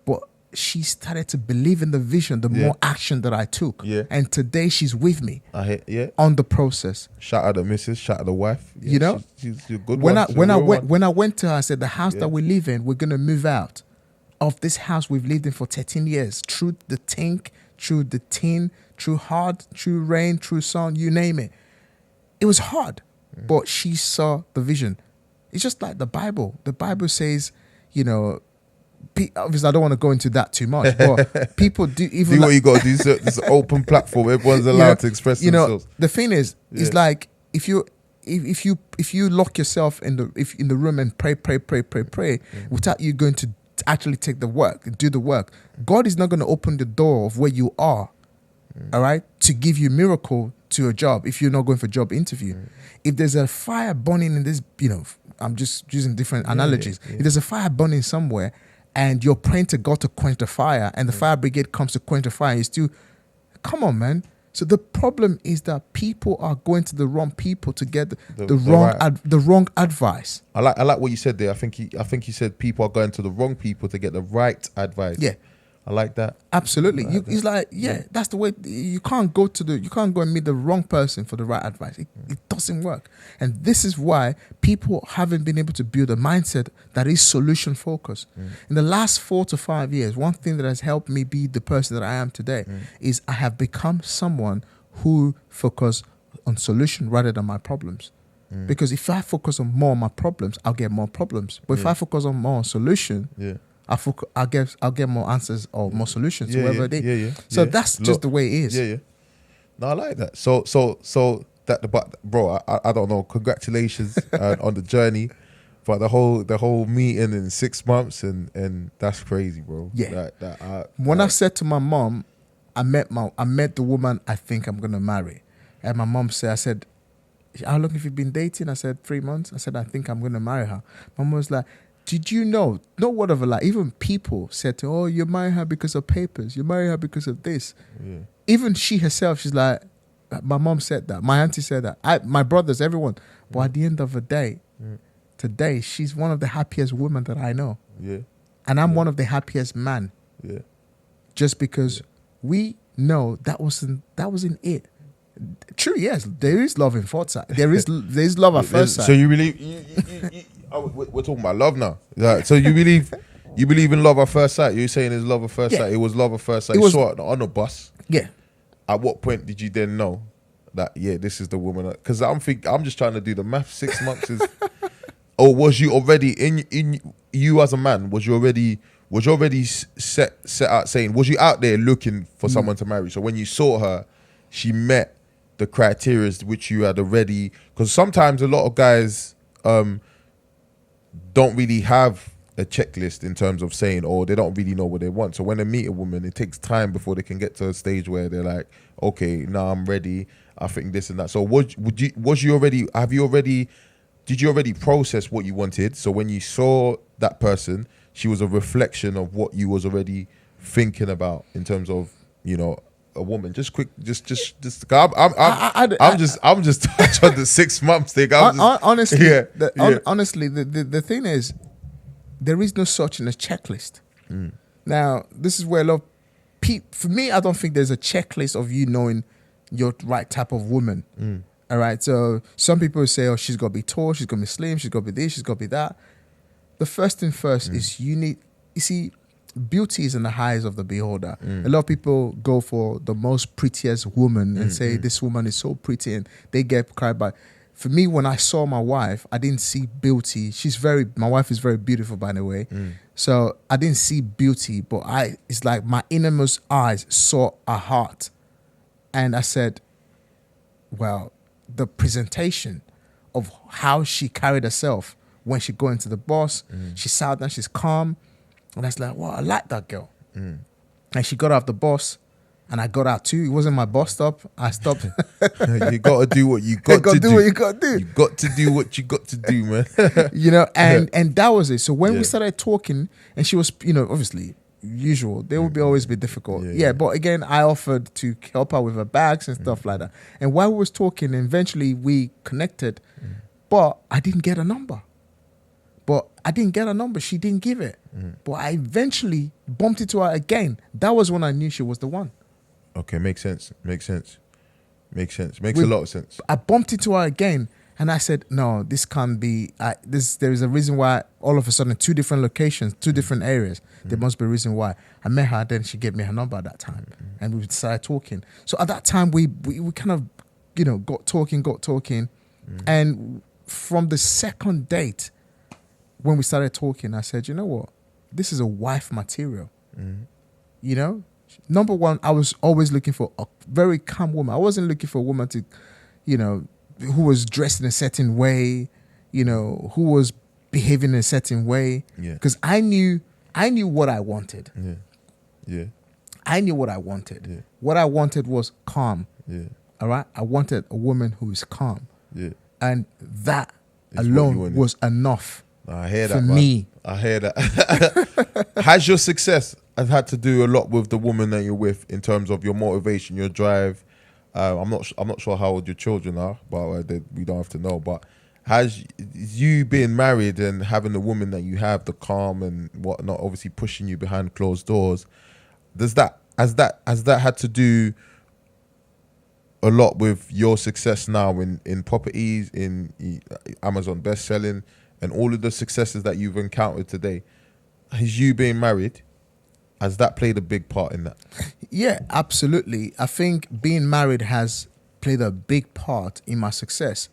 But she started to believe in the vision the more action that I took. Yeah. And today she's with me. Yeah. On the process. Shout out the missus, shout out the wife. Yeah, you know, she's a good when one. When I went to her, I said, the house that we live in, we're gonna move out of this house we've lived in for 13 years. Through the tink, through the tin, through hard, through rain, through sun, you name it. It was hard, but she saw the vision. It's just like the Bible. The Bible says, you know, obviously I don't want to go into that too much, but people do even do what you got to do. It's an open platform. Everyone's allowed to express themselves. The thing is, it's like if you lock yourself in the room and pray without you going to actually take the work, do the work, God is not going to open the door of where you are, all right, to give you miracle to a job if you're not going for a job interview. If there's a fire burning in this, you know, I'm just using different analogies. If there's a fire burning somewhere and you're praying to God to quench the fire and the fire brigade comes to quench the fire, you still, come on, man. So the problem is that people are going to the wrong people to get the wrong advice. I like what you said there. I think you said people are going to the wrong people to get the right advice. Yeah. I like that. Absolutely. It's like, that's the way. You can't go and meet the wrong person for the right advice. It doesn't work. And this is why people haven't been able to build a mindset that is solution focused. In the last 4 to 5 years, one thing that has helped me be the person that I am today is I have become someone who focus on solution rather than my problems. Because if I focus more on my problems, I'll get more problems. But if I focus on more on solution, I'll get more answers or more solutions to whatever it is. So that's just the way it is. Yeah. No, I like that. So that, but bro, I don't know. Congratulations on the journey, but the whole meeting in 6 months and that's crazy, bro. Yeah. When I said to my mom, I met the woman I think I'm gonna marry, and my mom said, I said, how long have you been dating? I said 3 months. I said, I think I'm gonna marry her. My mom was like, did you know? Not word of a lie. Even people said to her, oh, you marry her because of papers. You marry her because of this. Yeah. Even she herself, she's like, my mom said that. My auntie said that. My brothers, everyone. But at the end of the day, today, she's one of the happiest women that I know. Yeah. And I'm one of the happiest men. Yeah. Just because we know that wasn't it. True, yes, there is love in foresight. There is love at first sight. So you really... we're talking about love now. Like, so you believe in love at first sight? You're saying it's love at first sight. It was love at first sight. You saw it on a bus. Yeah. At what point did you then know that this is the woman? Because I'm just trying to do the math. 6 months is. Or was you already in you as a man? Was you already set out saying? Was you out there looking for someone to marry? So when you saw her, she met the criteria which you had already. Because sometimes a lot of guys don't really have a checklist in terms of saying, or they don't really know what they want. So when they meet a woman, it takes time before they can get to a stage where they're like, okay, now I'm ready. I think this and that. So did you already process what you wanted? So when you saw that person, she was a reflection of what you was already thinking about in terms of, you know, a woman. Just quick, just. I'm just touched on the 6 months thing. Honestly, honestly, the thing is, there is no such in a checklist. Now, this is where a lot of people. For me, I don't think there's a checklist of you knowing your right type of woman. All right. So some people say, oh, she's got to be tall, she's got to be slim, she's got to be this, she's got to be that. The first thing first is you see. Beauty is in the eyes of the beholder. A lot of people go for the most prettiest woman and say this woman is so pretty, and they get cried by. For me, when I saw my wife, I didn't see beauty. My wife is very beautiful, by the way. So I didn't see beauty, but it's like my innermost eyes saw a heart. And I said, well, the presentation of how she carried herself when she go into the bus, she sat down, she's calm. And I was like, wow, I like that girl. And she got off the bus, and I got out too. It wasn't my bus stop. I stopped. You got to do what you got to do. What you got to do. You got to do what you got to do, man. You know, and that was it. So when we started talking, and she was, you know, obviously, usual, they would always be difficult. But again, I offered to help her with her bags and stuff like that. And while we was talking, eventually we connected, but I didn't get a number. But I didn't get her number. She didn't give it. But I eventually bumped into her again. That was when I knew she was the one. Okay, makes sense. Makes a lot of sense. I bumped into her again, and I said, no, this can't be. There is a reason why all of a sudden 2 different locations, 2 different areas. There must be a reason why. I met her, then she gave me her number at that time, and we started talking. So at that time, we kind of, got talking. And from the second date, when we started talking, I said, you know what? This is a wife material. Number one, I was always looking for a very calm woman. I wasn't looking for a woman to, who was dressed in a certain way, who was behaving in a certain way. Because I knew what I wanted. I knew what I wanted. What I wanted was calm. All right? I wanted a woman who is calm. And that alone was enough. I hear that for me. I hear that. Has your success had to do a lot with the woman that you're with in terms of your motivation, your drive? I'm not sure how old your children are, but we don't have to know. But has you being married and having the woman that you have, the calm and whatnot, obviously pushing you behind closed doors, has that had to do a lot with your success now in properties, in Amazon best-selling, and all of the successes that you've encountered today? Has you being married, has that played a big part in that? Yeah, absolutely. I think being married has played a big part in my success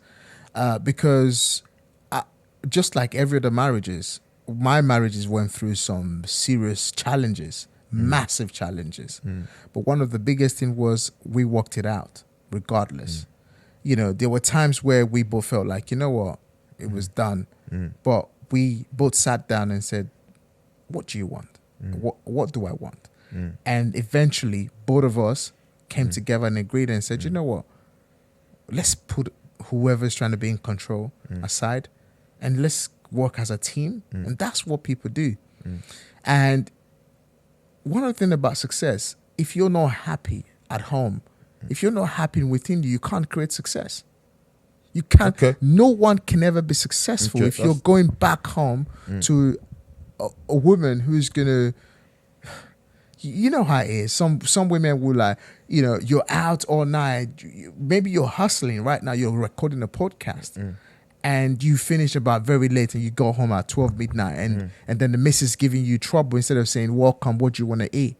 because just like every other marriages, my marriages went through some serious challenges, massive challenges. But one of the biggest things was we worked it out regardless. There were times where we both felt like, you know what, it was done. But we both sat down and said, what do you want? What do I want? And eventually both of us came together and agreed and said, you know what, let's put whoever's trying to be in control aside and let's work as a team. And that's what people do. And one of the things about success, if you're not happy at home, if you're not happy within you, you can't create success. You can't. Okay. No one can ever be successful if you're going back home to a woman who's gonna. You know how it is. Some women will like, you're out all night. Maybe you're hustling right now. You're recording a podcast, and you finish about very late, and you go home at 12 midnight, and then the missus giving you trouble instead of saying, "Welcome, what do you want to eat?"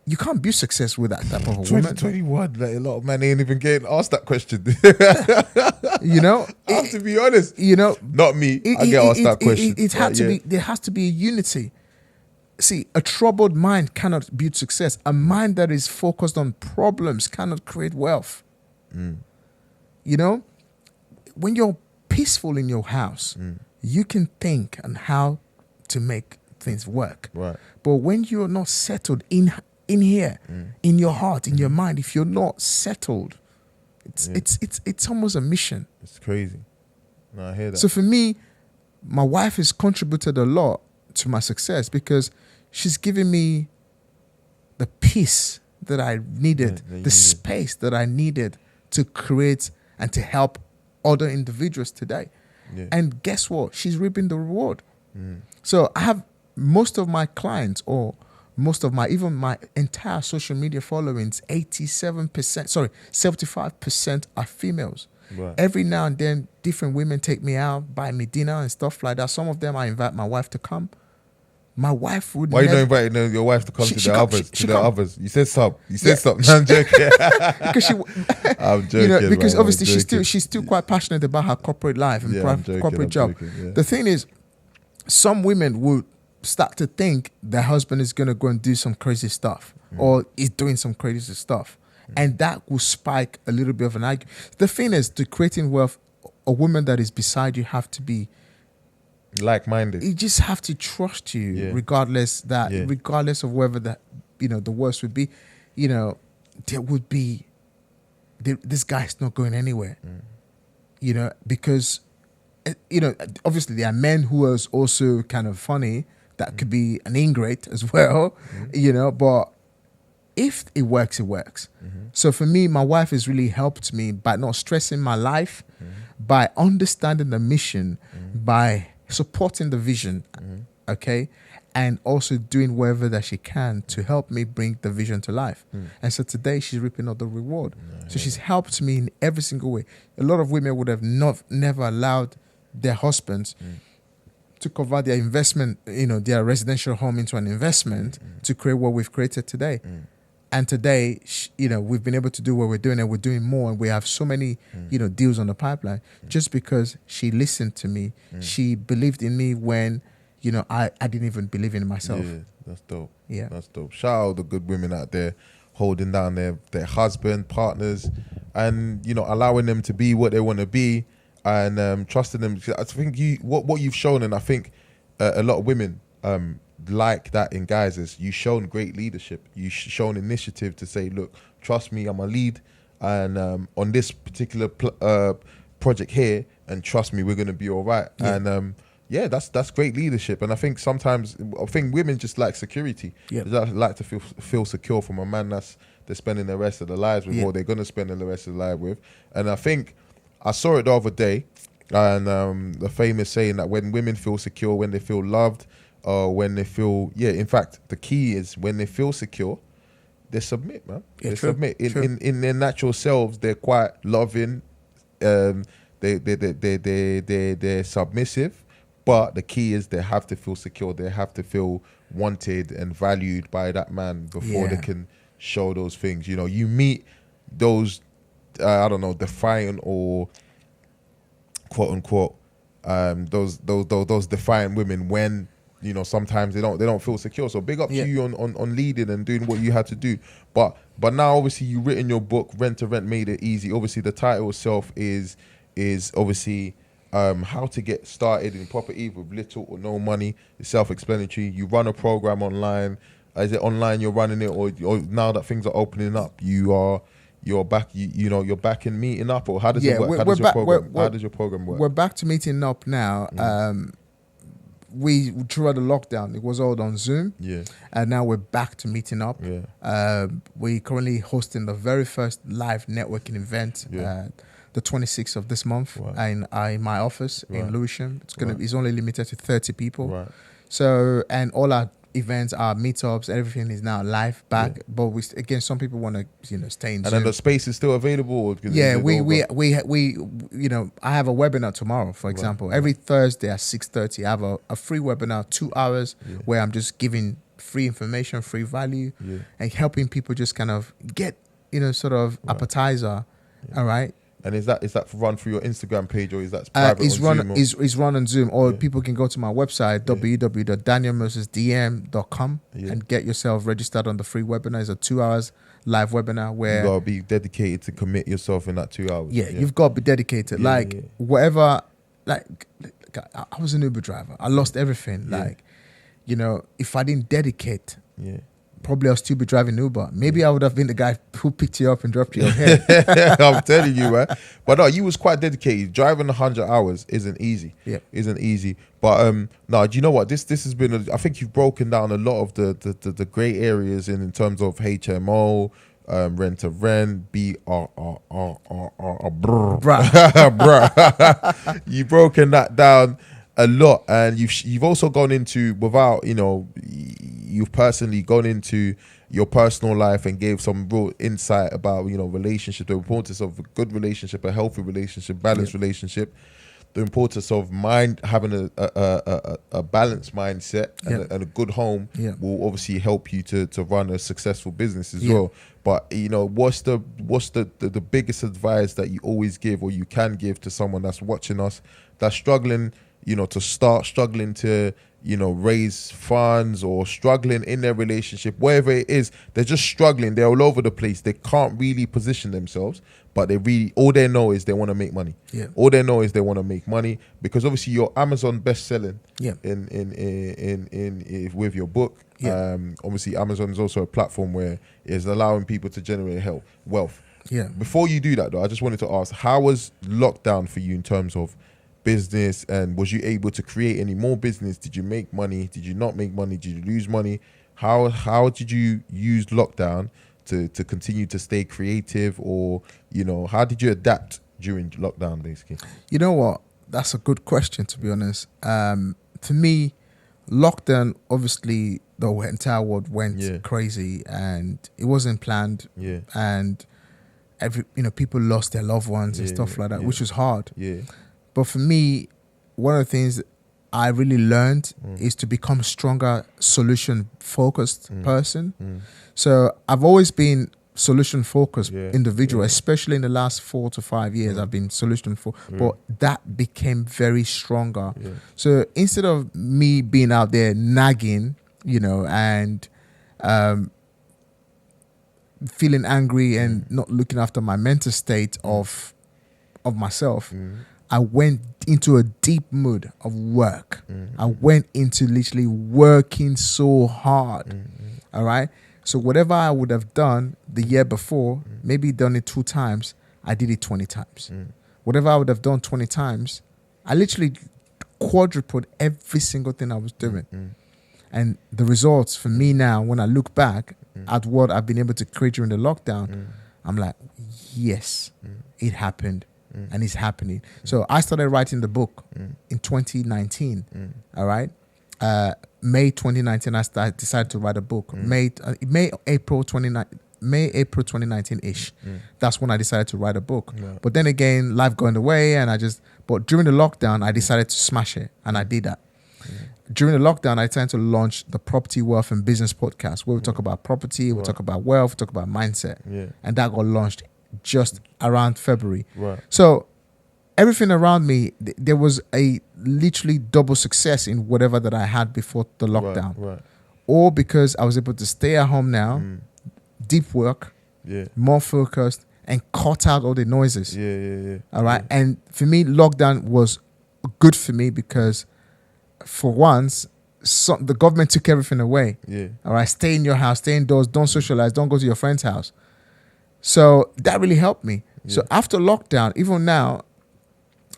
You can't be successful with that type of a woman. 2021, like a lot of men ain't even getting asked that question. I have to be honest. Not me. I get asked that question. It had to be. There has to be a unity. See, a troubled mind cannot build success. A mind that is focused on problems cannot create wealth. When you're peaceful in your house, you can think on how to make things work. Right. But when you're not settled in here, in your heart, in your mind, if you're not settled, it's almost a mission. It's crazy. No, I hear that. So for me, my wife has contributed a lot to my success because she's given me the peace that I needed, the space that I needed to create and to help other individuals today. Yeah. And guess what? She's reaping the reward. So I have most of my clients or even my entire social media followings, 75% are females. Right. Every now and then, different women take me out, buy me dinner and stuff like that. Some of them, I invite my wife to come. My wife would. Why you not inviting your wife to come to the others? You said stop. No, I'm joking. I'm joking. Because obviously she's still quite passionate about her corporate life and corporate job. The thing is, some women would start to think their husband is going to go and do some crazy stuff or is doing some crazy stuff. And that will spike a little bit of an argument. The thing is, to creating wealth, a woman that is beside you have to be like-minded. You just have to trust you, regardless of whether the worst would be. There would be this guy's not going anywhere. Because obviously there are men who are also kind of funny. That could be an ingrate as well, but if it works, it works. So for me, my wife has really helped me by not stressing my life, by understanding the mission, by supporting the vision, okay, and also doing whatever that she can to help me bring the vision to life. And so today she's reaping all the reward. So she's helped me in every single way. A lot of women would have never allowed their husbands to convert their investment, their residential home into an investment to create what we've created today. And today, we've been able to do what we're doing, and we're doing more, and we have so many, deals on the pipeline just because she listened to me. She believed in me when, I didn't even believe in myself. Yeah, that's dope. Yeah. That's dope. Shout out the good women out there holding down their husband, partners, and, allowing them to be what they want to be, and trusting them. I think what you've shown, and I think a lot of women like that in guys, is you've shown great leadership. You've shown initiative to say, look, trust me, I'm a lead, and on this particular project here, and trust me, we're going to be all right. Yeah. And that's great leadership. And I think sometimes women just like security. They like to feel secure from a man they're spending the rest of their lives with, or they're going to spend the rest of their life with. And I think I saw it the other day, and the famous saying that when women feel secure, when they feel loved, when they feel, in fact, the key is when they feel secure, they submit, man. They submit. In their natural selves, they're quite loving. They're submissive. But the key is they have to feel secure. They have to feel wanted and valued by that man before they can show those things. You meet those, defiant or quote unquote, those defiant women when, sometimes they don't feel secure. So big up to you on leading and doing what you had to do. But now obviously you've written your book, Rent to Rent Made It Easy. Obviously the title itself is obviously how to get started in property with little or no money. It's self-explanatory. You run a program online. Is it online you're running it, or now that things are opening up, you're back? You're back in meeting up, or how does it work? How does your program work? We're back to meeting up now. We throughout the lockdown, it was all on Zoom. And now we're back to meeting up. We're currently hosting the very first live networking event. The 26th of this month, in my office in Lewisham. It's only limited to 30 people. So, and all our events, our meetups, everything is now live back. But some people want to, stay in Zoom. And then the space is still available. I have a webinar tomorrow, for example. Every Thursday at 6:30, I have a free webinar, 2 hours, where I'm just giving free information, free value, and helping people just kind of get, appetizer. All right. And is that run through your Instagram page, or is that private on Zoom? It's run on Zoom, or people can go to my website, www.danielmosesdm.com, and get yourself registered on the free webinar. It's a 2 hours live webinar where you gotta be dedicated to commit yourself in that 2 hours. You've got to be dedicated. Whatever. Like I was an Uber driver. I lost everything. If I didn't dedicate. Probably I'll still be driving Uber. Maybe I would have been the guy who picked you up and dropped you here. I'm telling you, man. But no, you was quite dedicated. Driving 100 hours isn't easy. Isn't easy. But no, do you know what? This has been. I think you've broken down a lot of the grey areas in terms of HMO, rent to rent, bruh. You've broken that down a lot, and you've also gone into, without you've personally gone into your personal life and gave some real insight about relationship, the importance of a good relationship, a healthy relationship, balanced relationship, the importance of having a balanced mindset and a good home will obviously help you to run a successful business as well. But what's the biggest advice that you always give, or you can give, to someone that's watching us, that's struggling struggling to raise funds, or struggling in their relationship, whatever it is, they're just struggling, they're all over the place, they can't really position themselves, but all they know is they want to make money. All they know is they want to make money, because obviously you're Amazon best-selling in with your book. Obviously Amazon is also a platform where it's allowing people to generate wealth. Before you do that though, I just wanted to ask, how was lockdown for you in terms of business, and was you able to create any more business? Did you make money? Did you not make money? Did you lose money? How did you use lockdown to continue to stay creative, or how did you adapt during lockdown, basically? You know what, That's a good question, to be honest. For me, lockdown, obviously, the entire world went crazy, and it wasn't planned. Yeah. And people lost their loved ones and stuff like that, which was hard. Yeah. But for me, one of the things I really learned is to become a stronger solution-focused person. So I've always been solution-focused individual, especially in the last 4 to 5 years. I've been solution-focused, but that became very stronger. Yeah. So instead of me being out there nagging, and feeling angry and not looking after my mental state of myself, I went into a deep mood of work. I went into literally working so hard. All right. So whatever I would have done the year before, maybe done it 2 times, I did it 20 times. Whatever I would have done 20 times, I literally quadrupled every single thing I was doing. And the results for me now, when I look back at what I've been able to create during the lockdown, I'm like, yes, it happened. And it's happening. So I started writing the book in 2019. All right. May 2019, I decided to write a book. April 2019-ish. That's when I decided to write a book. Yeah. But then again, life got in the way, and but during the lockdown, I decided to smash it, and I did that. During the lockdown, I decided to launch the Property, Wealth, and Business podcast, where we talk about property, we talk about wealth, we talk about mindset. And that got launched just around February. So everything around me, there was a literally double success in whatever that I had before the lockdown. Or because I was able to stay at home now, deep work, more focused, and cut out all the noises. All right. And for me, lockdown was good for me because for once, the government took everything away. All right. Stay in your house, stay indoors, don't socialize, don't go to your friend's house. So that really helped me. So after lockdown, even now,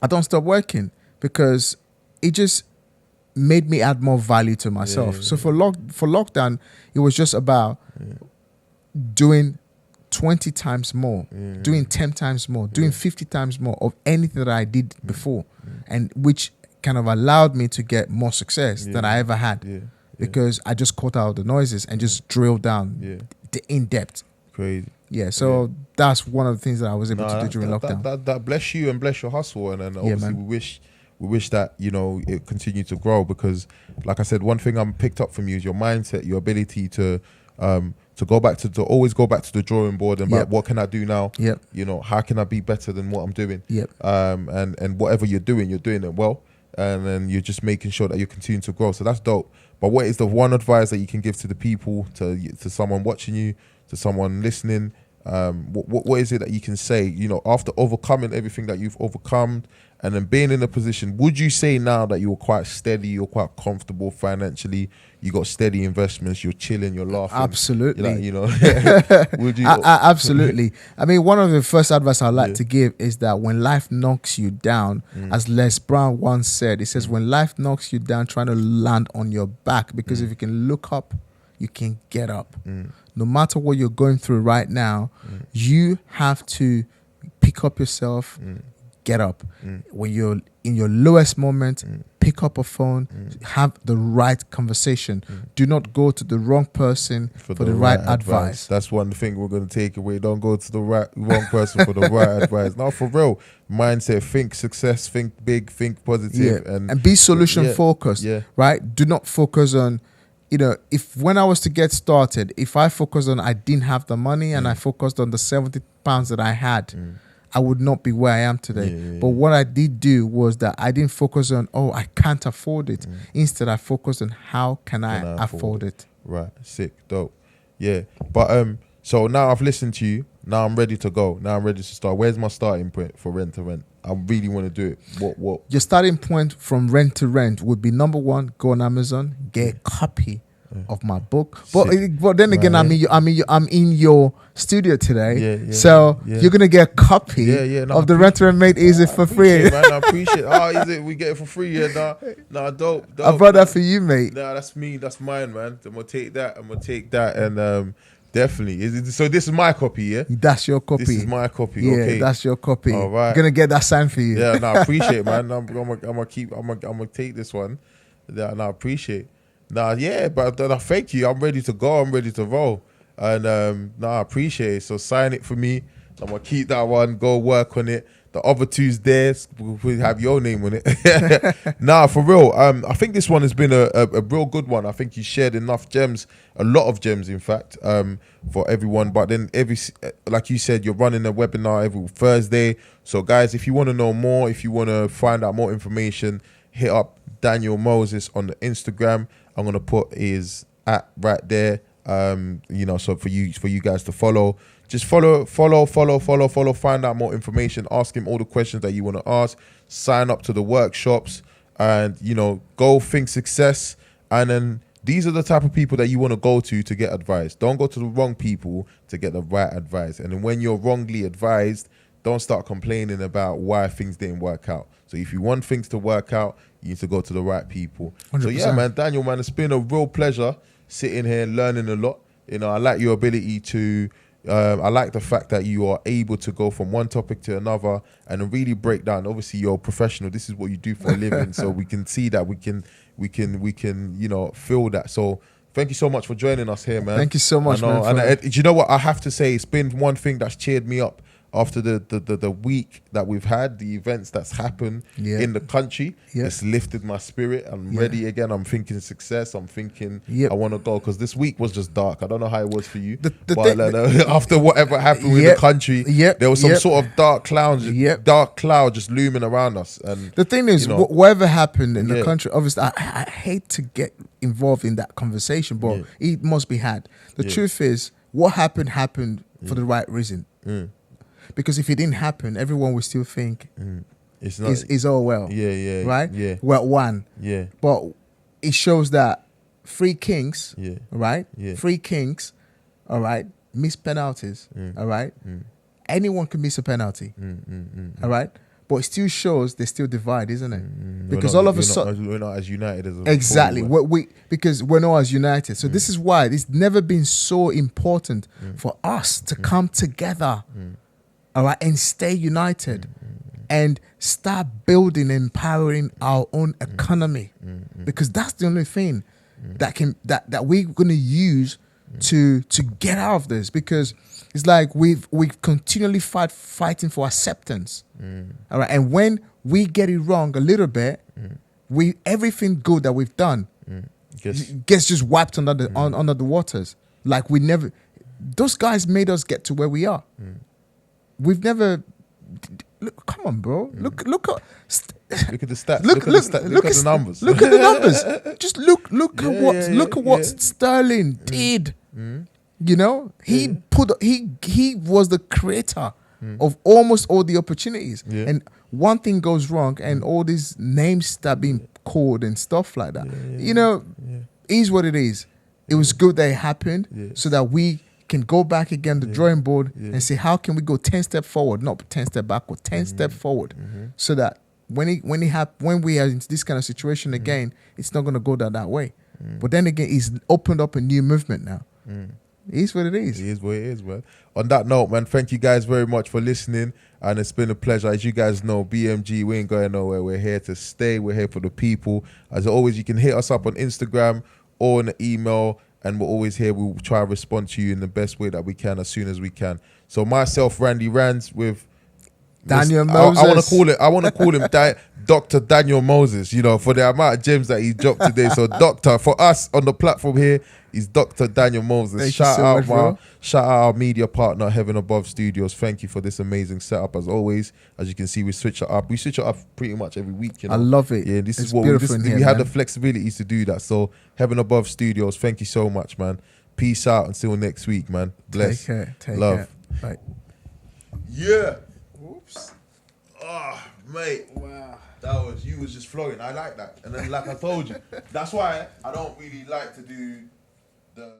I don't stop working because it just made me add more value to myself. So for lockdown, it was just about doing 20 times more, doing 10 times more, doing 50 times more of anything that I did before, and which kind of allowed me to get more success than I ever had because I just cut out the noises and just drilled down in depth. Crazy. So that's one of the things that I was able to do during lockdown. That bless you and bless your hustle, and obviously we wish that it continued to grow, because like I said, one thing I'm picked up from you is your mindset, your ability to go back to always go back to the drawing board and about what can I do now? How can I be better than what I'm doing? And whatever you're doing it well, and then you're just making sure that you continue to grow. So that's dope. But what is the one advice that you can give to the people, to someone watching you, to someone listening? What is it that you can say, after overcoming everything that you've overcome and then being in a position, would you say now that you're quite steady, you're quite comfortable financially, you got steady investments, you're chilling, you're laughing? Absolutely. Would you? Absolutely. I mean, one of the first advice I'd like to give is that when life knocks you down, as Les Brown once said, he says, when life knocks you down, trying to land on your back, because if you can look up, you can get up. No matter what you're going through right now, you have to pick up yourself, get up. When you're in your lowest moment, pick up a phone, have the right conversation. Do not go to the wrong person for the right advice. That's one thing we're going to take away. Don't go to the wrong person for the right advice. Now, for real, mindset, think success, think big, think positive. And be solution focused, right? Do not focus on, if when I was to get started, if I focused on I didn't have the money and I focused on the 70 pounds that I had, I would not be where I am today. But what I did do was that I didn't focus on, I can't afford it. Instead, I focused on how can I afford it. Right. Sick. Dope. Yeah. But so now I've listened to you. Now I'm ready to go. Now I'm ready to start. Where's my starting point for rent to rent? I really want to do it. What? Your starting point from rent to rent would be, number one, go on Amazon, get a copy of my book. But then again, I'm in your studio today, so you're gonna get a copy of the Rent to Rent Made Easy for free. Man, I appreciate it. Oh, is it? We get it for free, Nah, dope. I brought that for you, mate. Nah, that's me. That's mine, man. I'm gonna take that, and Definitely. So this is my copy, yeah? That's your copy. This is my copy. Yeah, okay. That's your copy. All right. I'm gonna get that signed for you. Yeah, no, I appreciate it, man. I'm gonna take this one. Yeah, no, I appreciate. Nah, yeah, but I thank you. I'm ready to go. I'm ready to roll. And no, I appreciate it. So sign it for me. I'm gonna keep that one. Go work on it. The other two's there. We'll have your name on it. Nah, for real. I think this one has been a real good one. I think you shared enough gems, a lot of gems, in fact, for everyone. But then like you said, you're running a webinar every Thursday. So guys, if you want to know more, if you want to find out more information, hit up Daniel Moses on the Instagram. I'm gonna put his @ right there. So for you guys to follow. Just follow, find out more information, ask him all the questions that you want to ask, sign up to the workshops, and, go think success. And then these are the type of people that you want to go to get advice. Don't go to the wrong people to get the right advice. And then when you're wrongly advised, don't start complaining about why things didn't work out. So if you want things to work out, you need to go to the right people. 100%. So yeah, man, Daniel, man, it's been a real pleasure sitting here learning a lot. I like your ability to... I like the fact that you are able to go from one topic to another and really break down. Obviously, you're a professional. This is what you do for a living, so we can see that. We can feel that. So, thank you so much for joining us here, man. Thank you so much, man. And do you know what I have to say? It's been one thing that's cheered me up after the week that we've had, the events that's happened in the country. It's lifted my spirit. I'm ready again. I'm thinking success. I'm thinking I want to go, because this week was just dark. I don't know how it was for you. After whatever happened with the country, there was some sort of dark cloud just looming around us. And the thing is, whatever happened in the country, obviously, I hate to get involved in that conversation, but it must be had. The truth is, what happened for the right reason. Because if it didn't happen, everyone would still think it's all well. Right? Yeah. Well, one. Yeah. But it shows that three kings, right? Yeah. Three kings, all right, miss penalties, all right? Anyone can miss a penalty, all right? But it still shows they still divide, isn't it? Because all of a sudden... We're not as united as... Exactly. Because we're not as united. So this is why it's never been so important for us to come together, all right, and stay united and start building, empowering our own economy, because that's the only thing that we're going to use to get out of this. Because it's like we've continually fighting for acceptance, all right, and when we get it wrong a little bit, everything good that we've done gets just wiped under the waters. Like those guys made us get to where we are. We've never. Look, come on, bro. Look at the stats. Look at the numbers. Look at the numbers. Just look at what Sterling did. He was the creator of almost all the opportunities. And one thing goes wrong, and all these names start being called and stuff like that. Is what it is. It was good that it happened, so that we can go back again to the drawing board and say, how can we go 10 steps forward, not 10 steps backward, 10 steps forward, so that when we are in this kind of situation again, it's not going to go that way. But then again, it's opened up a new movement now. It is what it is. It is what it is, man. On that note, man, thank you guys very much for listening, and it's been a pleasure. As you guys know, BMG, we ain't going nowhere. We're here to stay. We're here for the people. As always, you can hit us up on Instagram or on the email, and we're always here. We'll try to respond to you in the best way that we can, as soon as we can. So myself, Randy Rands, with Daniel Moses. I want to call him Dr. Daniel Moses, for the amount of gems that he dropped today. So Doctor, for us on the platform here, is Dr. Daniel Moses. Shout out our media partner, Heaven Above Studios. Thank you for this amazing setup, as always. As you can see, we switch it up. We switch it up pretty much every week. I love it. Yeah, this is what we have the flexibility to do that. So Heaven Above Studios, thank you so much, man. Peace out until next week, man. Bless. Take care. Love. Bye. Yeah. Oops. Oh, mate. Wow. You was just flowing. I like that. And then, like I told you, that's why I don't really like to do the